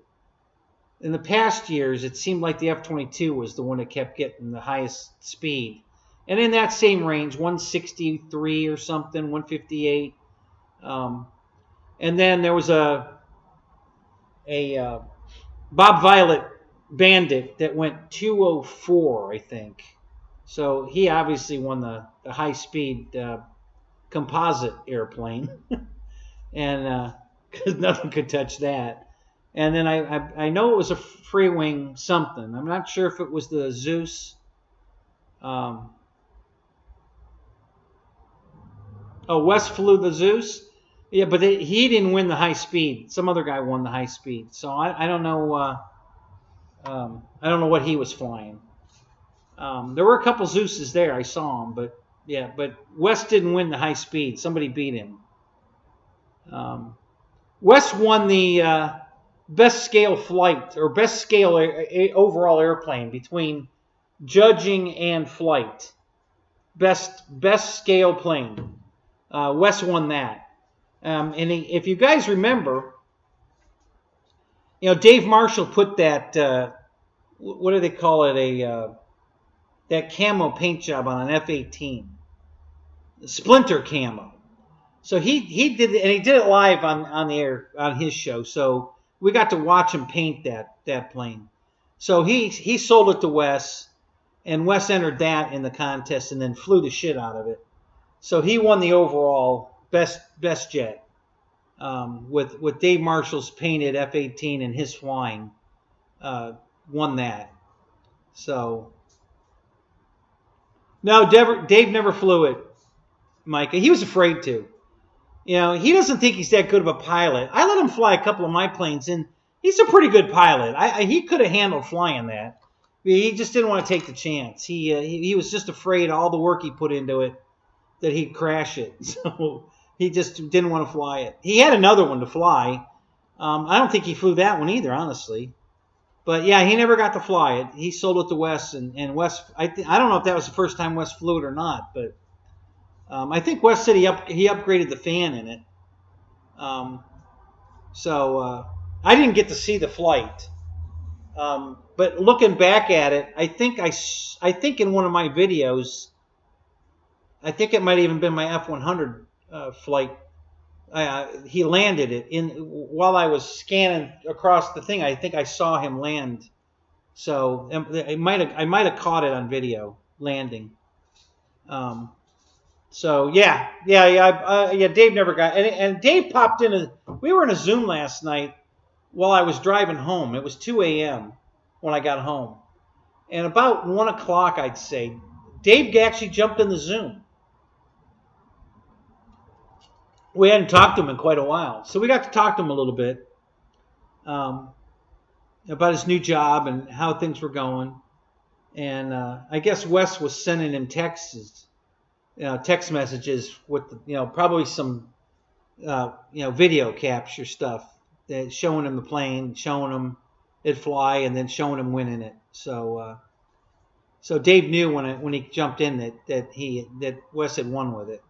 In the past years, it seemed like the F-22 was the one that kept getting the highest speed. And in that same range, 163 or something, 158. And then there was a Bob Violet Bandit that went 204, I think. So he obviously won the high-speed composite airplane. And because nothing could touch that. And then I know it was a Freewing something. I'm not sure if it was the Zeus. Wes flew the Zeus. Yeah, but he didn't win the high speed. Some other guy won the high speed. So I don't know. I don't know what he was flying. There were a couple Zeuses there. I saw them, but yeah. But Wes didn't win the high speed. Somebody beat him. Wes won the best scale flight or best scale overall airplane between judging and flight. Best scale plane. Wes won that. And if you guys remember, you know, Dave Marshall put that what do they call it, that camo paint job on an F-18, Splinter camo. So he did it, and he did it live on the air on his show. So we got to watch him paint that plane. So he sold it to Wes, and Wes entered that in the contest and then flew the shit out of it. So he won the overall best jet with Dave Marshall's painted F-18 and his flying won that. So no, Dave never flew it, Micah. He was afraid to. You know, he doesn't think he's that good of a pilot. I let him fly a couple of my planes, and he's a pretty good pilot. He could have handled flying that. He just didn't want to take the chance. He was just afraid all the work he put into it that he'd crash it. So he just didn't want to fly it. He had another one to fly. I don't think he flew that one either, honestly. But yeah, he never got to fly it. He sold it to Wes, and Wes. I don't know if that was the first time Wes flew it or not, but I think Wes said he upgraded the fan in it. So I didn't get to see the flight. But looking back at it, I think in one of my videos, I think it might even been my F-100 flight. He landed it while I was scanning across the thing. I think I saw him land. So I might have caught it on video landing. So yeah. Dave never got, and Dave popped in. We were in a Zoom last night while I was driving home. It was 2 a.m. when I got home, and about 1 o'clock, I'd say, Dave actually jumped in the Zoom. We hadn't talked to him in quite a while, so we got to talk to him a little bit about his new job and how things were going. And I guess Wes was sending him text messages with probably some video capture stuff, that showing him the plane, showing him it fly, and then showing him winning it. So Dave knew when he jumped in that Wes had won with it.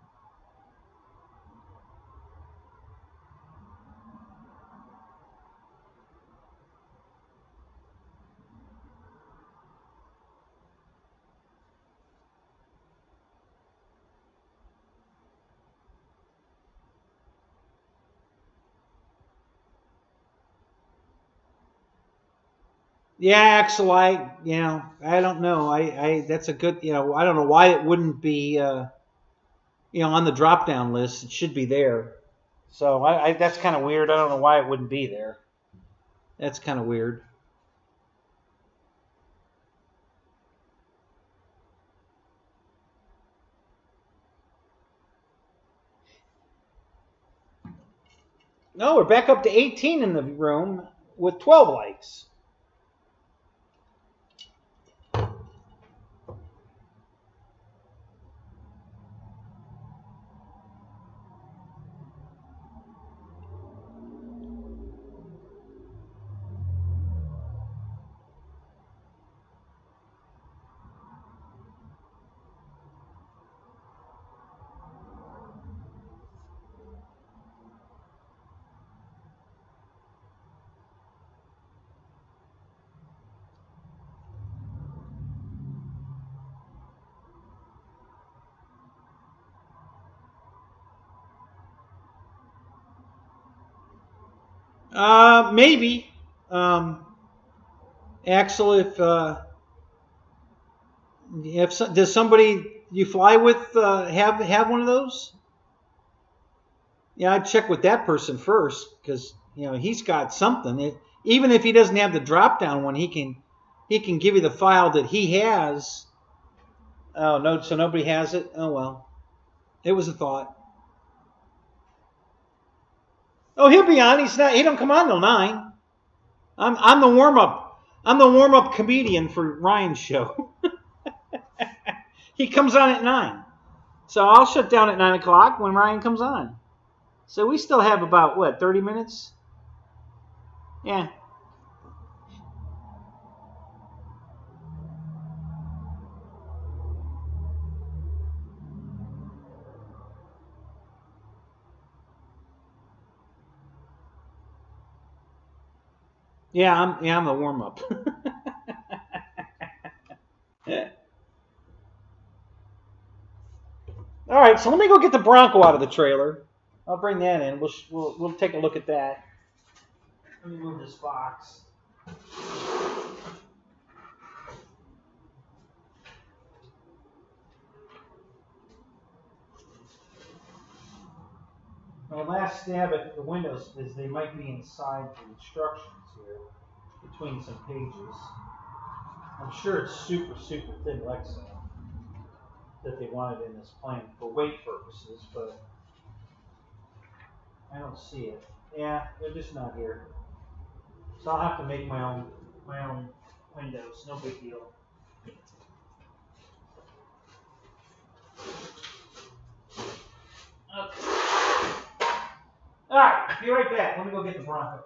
Yeah, Axelite. I don't know. That's a good. I don't know why it wouldn't be. On the drop down list. It should be there. So that's kind of weird. I don't know why it wouldn't be there. That's kind of weird. No, we're back up to 18 in the room with 12 likes. Maybe. Axel, does somebody you fly with have one of those? Yeah, I'd check with that person first, because he's got something. Even if he doesn't have the drop down one, he can give you the file that he has. Oh no, so nobody has it. Oh well, it was a thought. Oh, he'll be on. He don't come on till 9. I'm the warm up. I'm the warm up comedian for Ryan's show. He comes on at 9, so I'll shut down at 9 o'clock when Ryan comes on. So we still have about 30 minutes. Yeah. Yeah, I'm the warm up. All right, so let me go get the Bronco out of the trailer. I'll bring that in. We'll take a look at that. Let me move this box. My last stab at the windows is they might be inside the instructions here, between some pages. I'm sure it's super, super thin Lexan that they wanted in this plane for weight purposes, but I don't see it. Yeah, they're just not here. So I'll have to make my own windows. No big deal. Okay. All right, be right back. Let me go get the Bronco.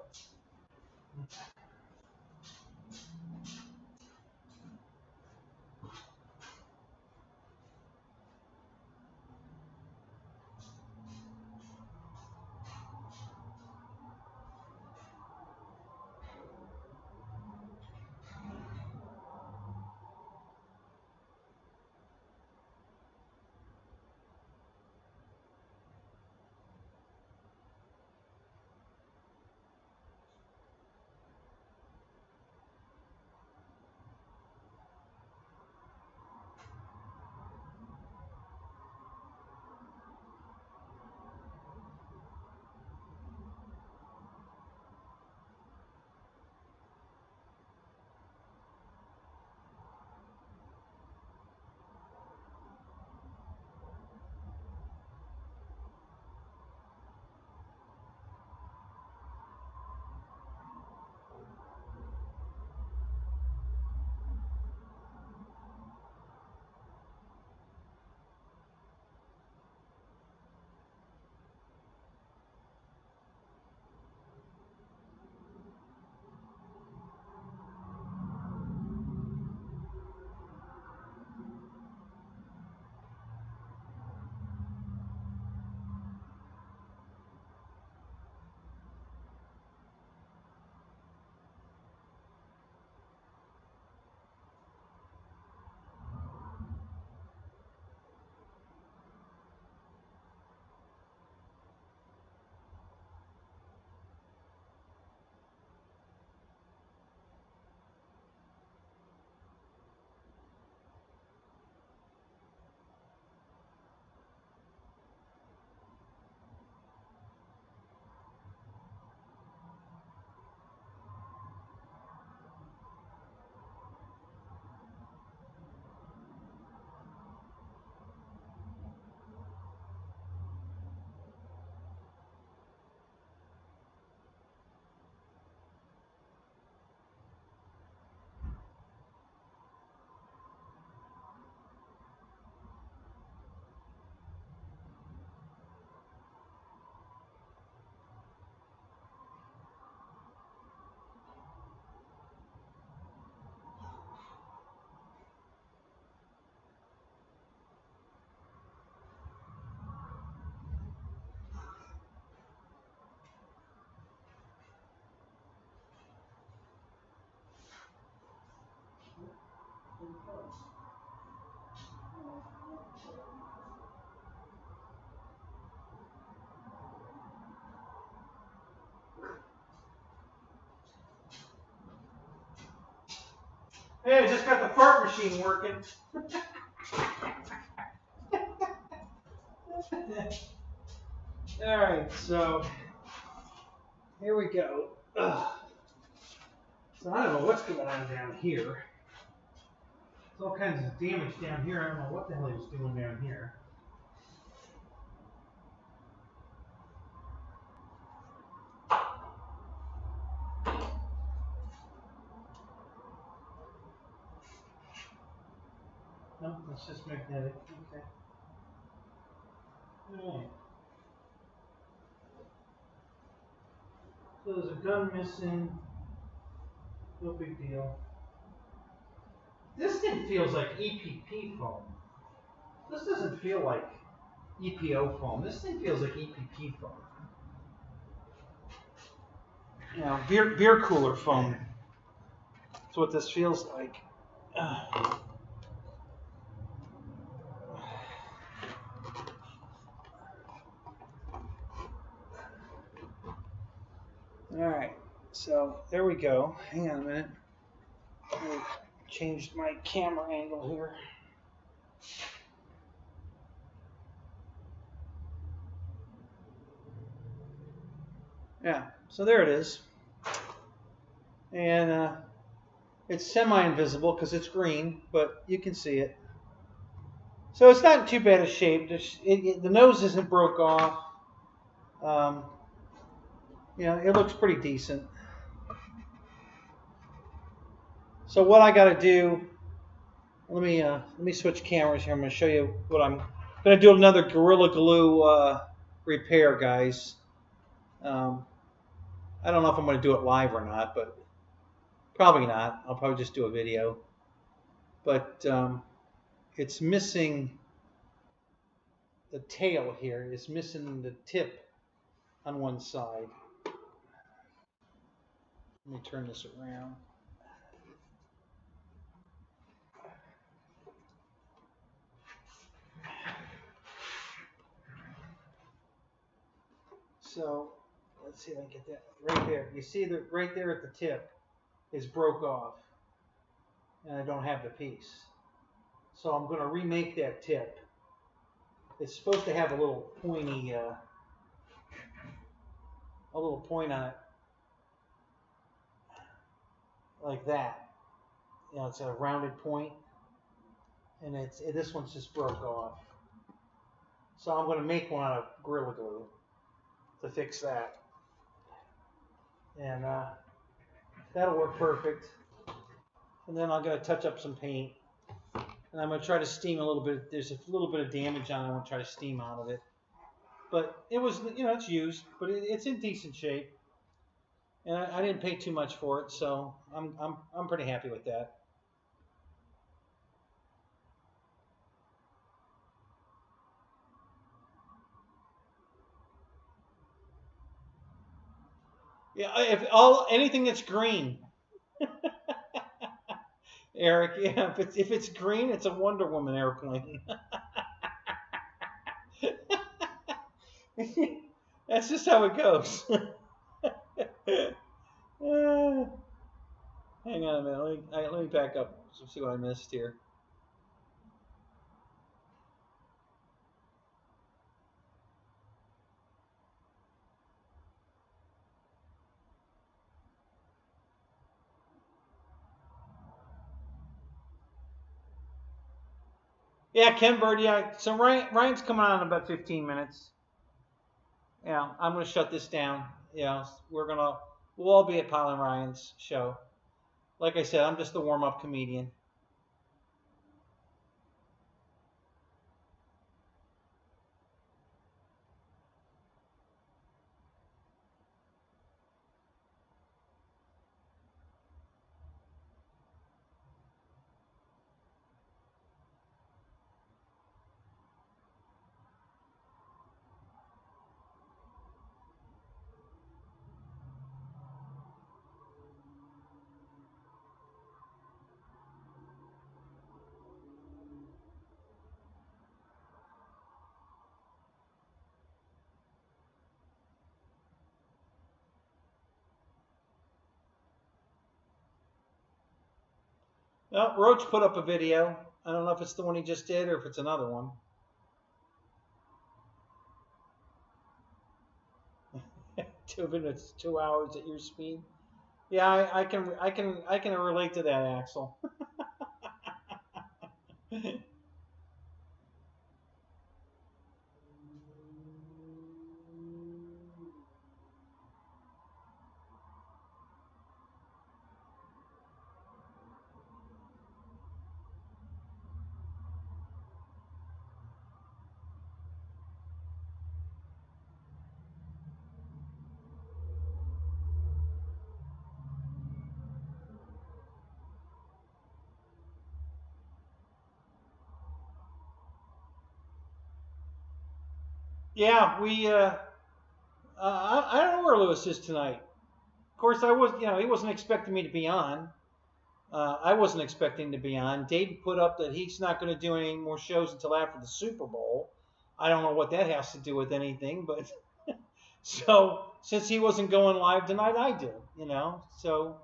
Hey, I just got the fart machine working. Alright, so here we go. Ugh. So I don't know what's going on down here. There's all kinds of damage down here. I don't know what the hell he was doing down here. No, it's just magnetic. Okay. Alright. So there's a gun missing. No big deal. This thing feels like EPP foam. This doesn't feel like EPO foam. This thing feels like EPP foam. You know, beer cooler foam. That's what this feels like. Alright, so there we go. Hang on a minute. I changed my camera angle here. Yeah, so there it is. And it's semi-invisible because it's green, but you can see it. So it's not in too bad a shape. The nose isn't broke off. You know, it looks pretty decent. So what I got to do, let me switch cameras here. I'm going to show you what I'm going to do. Another Gorilla Glue repair, guys. I don't know if I'm going to do it live or not, but probably not. I'll probably just do a video. But it's missing the tail here. It's missing the tip on one side. Let me turn this around. So let's see if I can get that right there. You see that right there at the tip is broke off, and I don't have the piece. So I'm going to remake that tip. It's supposed to have a little pointy, a little point on it, like that. You know, it's a rounded point, and this one's just broke off. So I'm going to make one out of Gorilla Glue to fix that, and that'll work perfect. And then I'm going to touch up some paint, and I'm going to try to steam a little bit. There's a little bit of damage on it. I'm going to try to steam out of it. But it was, you know, it's used, but it's in decent shape, and I didn't pay too much for it, so I'm pretty happy with that. Yeah, anything that's green, Eric. Yeah, if it's green, it's a Wonder Woman airplane. That's just how it goes. Hang on a minute. Let me back up and see what I missed here. Yeah, Ken Bird. Yeah, so Ryan's coming on in about 15 minutes. Yeah, I'm gonna shut this down. Yeah, we'll all be at Paul and Ryan's show. Like I said, I'm just the warm-up comedian. Well, Roach put up a video. I don't know if it's the one he just did or if it's another one. Two minutes, 2 hours at your speed. Yeah, I can relate to that, Axel. Yeah, I don't know where Lewis is tonight. Of course, he wasn't expecting me to be on. I wasn't expecting to be on. Dave put up that he's not going to do any more shows until after the Super Bowl. I don't know what that has to do with anything, but so since he wasn't going live tonight, I did. So.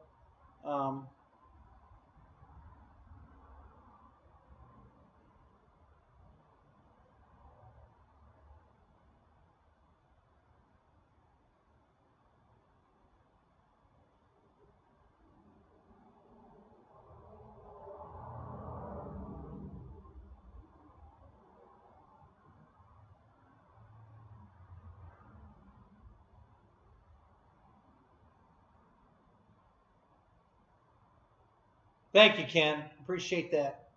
Thank you, Ken. Appreciate that.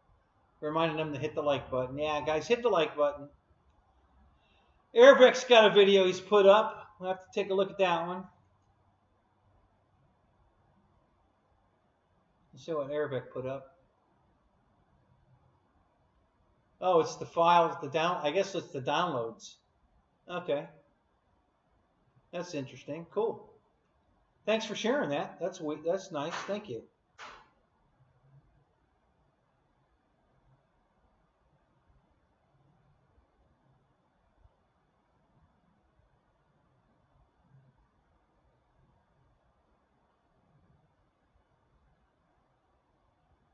Reminding them to hit the like button. Yeah, guys, hit the like button. Airbec's got a video he's put up. We'll have to take a look at that one. Let's see what Airbec put up. Oh, it's the files, I guess it's the downloads. Okay. That's interesting. Cool. Thanks for sharing that. That's nice. Thank you.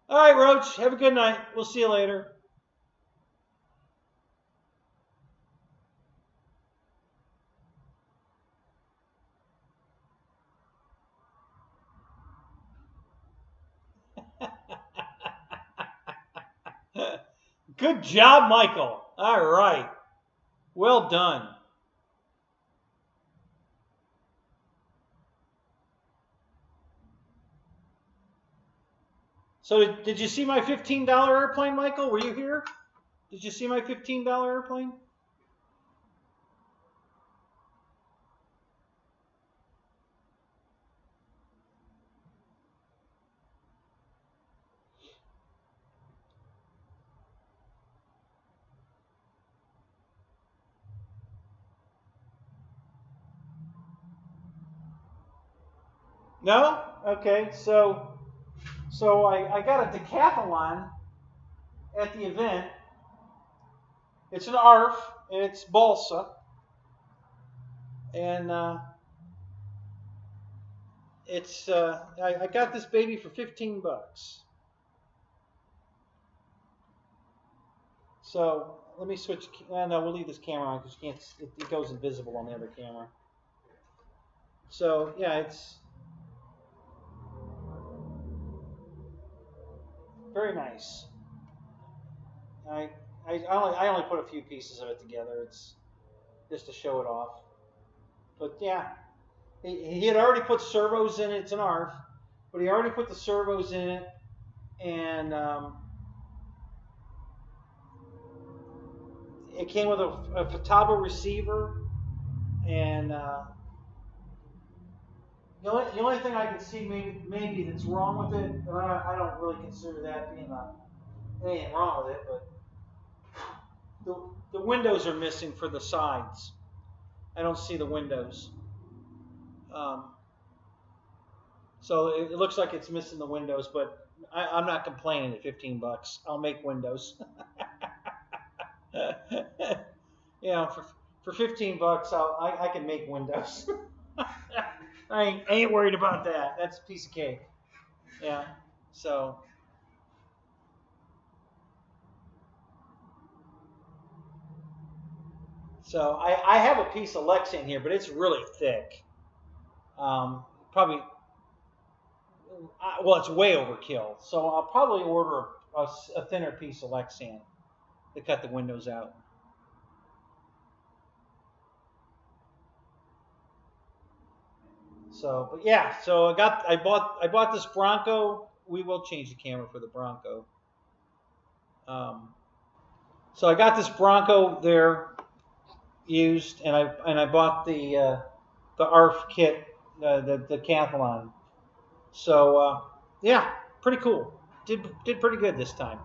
All right, Roach. Have a good night. We'll see you later. Good job, Michael. All right. Well done. So did you see my $15 airplane, Michael? Were you here? Did you see my $15 airplane? No? Okay, so I got a decathlon at the event. It's an ARF, and it's balsa. And I got this baby for 15 bucks. So let me switch. No, we'll leave this camera on because you can't. It goes invisible on the other camera. So yeah, it's very nice. I only put a few pieces of it together. It's just to show it off. But yeah, he had already put servos in it. It's an ARF, but he already put the servos in it, and it came with a Futaba receiver, and the only thing I can see maybe that's wrong with it, and I don't really consider that being anything wrong with it, but the windows are missing for the sides. I don't see the windows. So it looks like it's missing the windows, but I'm not complaining at 15 bucks. I'll make windows. For 15 bucks, I can make windows. I ain't worried about that. That's a piece of cake. Yeah. So So I have a piece of Lexan here, but it's really thick. Probably, well, it's way overkill. So I'll probably order a thinner piece of Lexan to cut the windows out. So, but yeah, so I bought this Bronco. We will change the camera for the Bronco. So I got this Bronco there used, and I bought the ARF kit, the decathlon. So yeah, pretty cool. Did pretty good this time.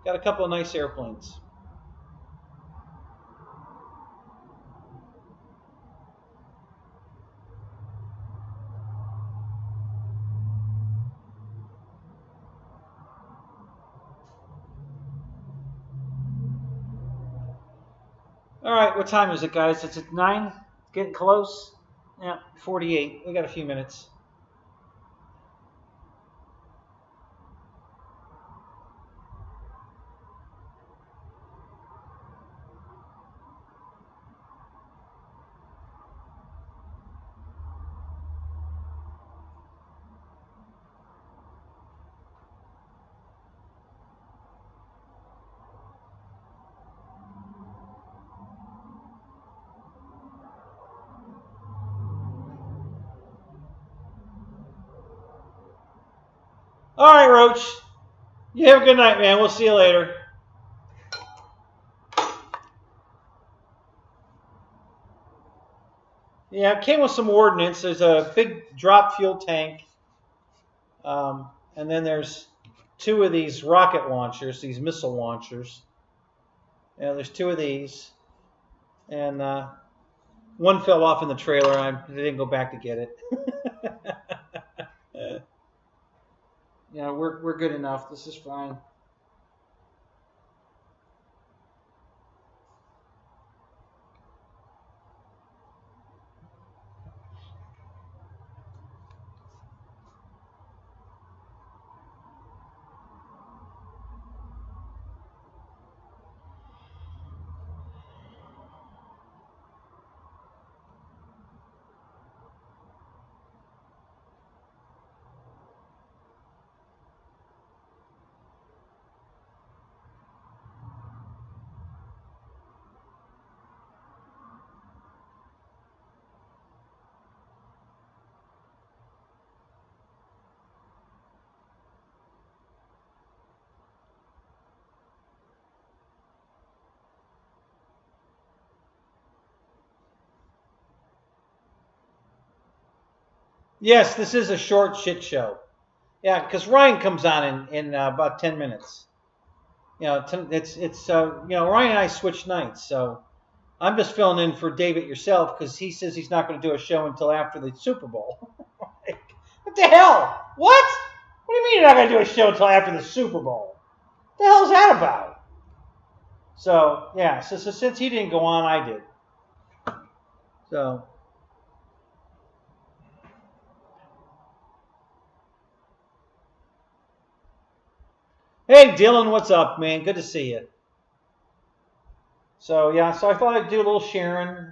Got a couple of nice airplanes. All right, what time is it, guys? It's at 9. It's getting close. Yeah, 48. We got a few minutes. All right, Roach. You have a good night, man. We'll see you later. Yeah, it came with some ordnance. There's a big drop fuel tank. And then there's 2 of these rocket launchers, these missile launchers. Yeah, there's 2 of these. And one fell off in the trailer. I didn't go back to get it. Yeah, we're good enough. This is fine. Yes, this is a short shit show. Yeah, because Ryan comes on in about 10 minutes. You know, Ryan and I switch nights, so I'm just filling in for Daveityourself because he says he's not going to do a show until after the Super Bowl. Like, what the hell? What? What do you mean you're not going to do a show until after the Super Bowl? What the hell is that about? So yeah, so since he didn't go on, I did. So. Hey, Dylan, what's up, man? Good to see you. So, yeah, so I thought I'd do a little sharing,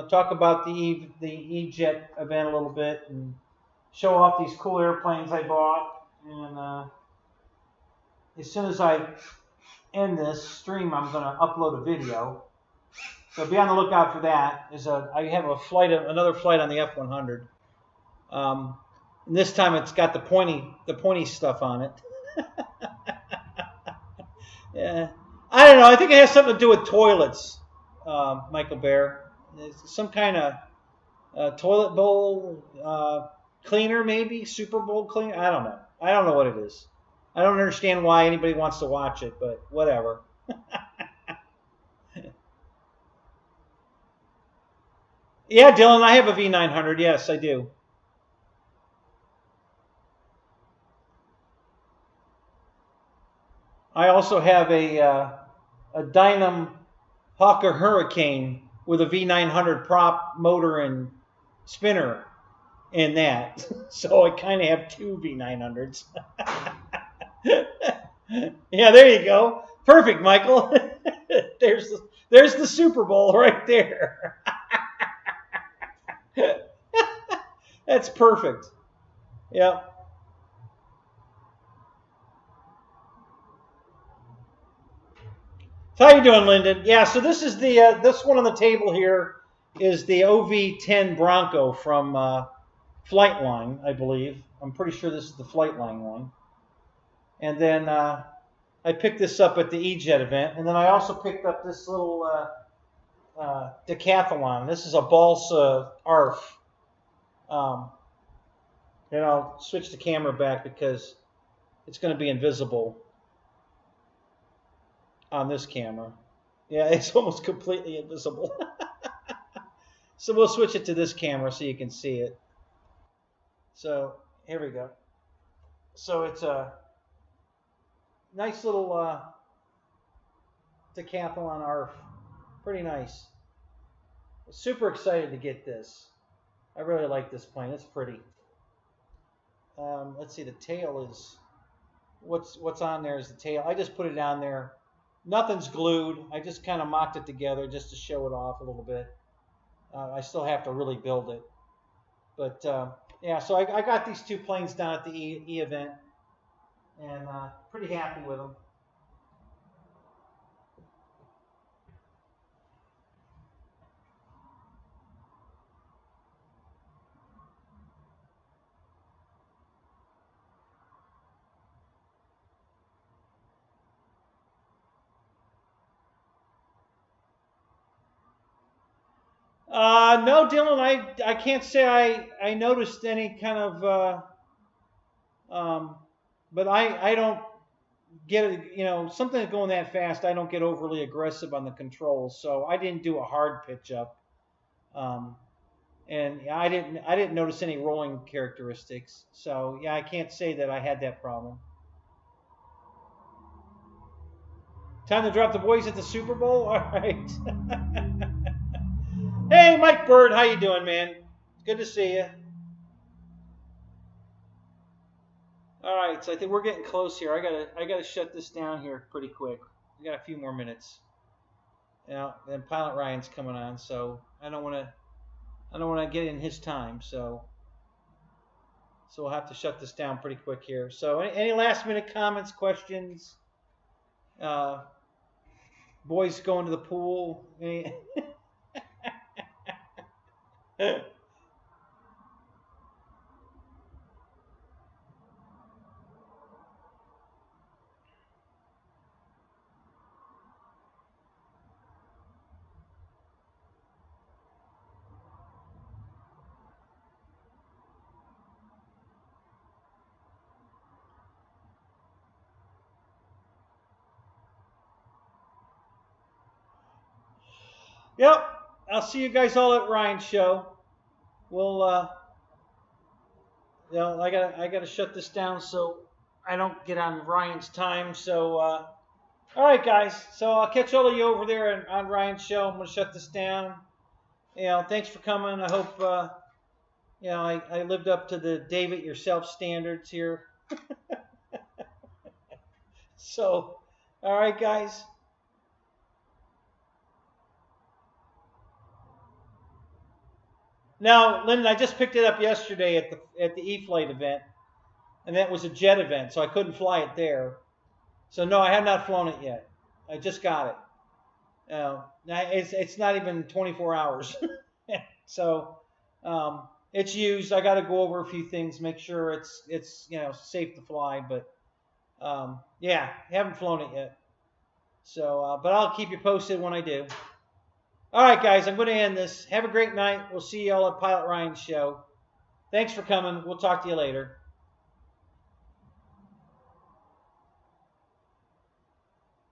talk about the E-Jet event a little bit and show off these cool airplanes I bought. And as soon as I end this stream, I'm going to upload a video. So be on the lookout for that. I have another flight on the F-100. And this time it's got the pointy stuff on it. Yeah, I don't know. I think it has something to do with toilets, Michael Bear. It's some kind of toilet bowl cleaner, maybe Super Bowl cleaner. I don't know. I don't know what it is. I don't understand why anybody wants to watch it, but whatever. Yeah, Dylan, I have a V900. Yes, I do. I also have a Dynam Hawker Hurricane with a V900 prop motor and spinner in that. So I kind of have 2 V900s. Yeah, there you go. Perfect, Michael. There's the Super Bowl right there. That's perfect. Yep. So how you doing, Lyndon? Yeah, so this is the this one on the table here is the OV-10 Bronco from Flght line, I believe. I'm pretty sure this is the Flght line one. And then I picked this up at the E-Jet event, and then I also picked up this little decathlon. This is a balsa ARF. And I'll switch the camera back because it's going to be invisible on this camera. Yeah, it's almost completely invisible. So we'll switch it to this camera so you can see it. So here we go. So it's a nice little decathlon ARF. Pretty nice. Super excited to get this. I really like this plane. It's pretty. Let's see. The tail is what's on there is the tail. I just put it on there. Nothing's glued. I just kind of mocked it together just to show it off a little bit. I still have to really build it. But yeah, so I got these two planes down at the E event, and pretty happy with them. No, Dylan, I can't say I noticed any kind of, but I don't get it, you know, something going that fast, I don't get overly aggressive on the controls, so I didn't do a hard pitch up, and I didn't notice any rolling characteristics, so yeah, I can't say that I had that problem. Time to drop the boys at the Super Bowl? All right. Hey, Mike Bird, how you doing, man? Good to see you. All right, so I think we're getting close here. I gotta shut this down here pretty quick. We got a few more minutes. Now, then Pilot Ryan's coming on, so I don't want to get in his time. So we'll have to shut this down pretty quick here. So any last minute comments, questions? Boys going to the pool? Any Yep, I'll see you guys all at Ryan's show. We'll you know, I gotta shut this down so I don't get on Ryan's time. So all right, guys. So I'll catch all of you over there on Ryan's show. I'm gonna shut this down. You know, thanks for coming. I hope you know I lived up to the Daveityourself standards here. So, all right, guys. Now, Lyndon, I just picked it up yesterday at the E-Flight event, and that was a jet event, so I couldn't fly it there. So no, I have not flown it yet. I just got it. It's not even 24 hours, so it's used. I got to go over a few things, make sure it's you know safe to fly. But yeah, haven't flown it yet. So, but I'll keep you posted when I do. All right, guys, I'm going to end this. Have a great night. We'll see you all at Pilot Ryan's show. Thanks for coming. We'll talk to you later.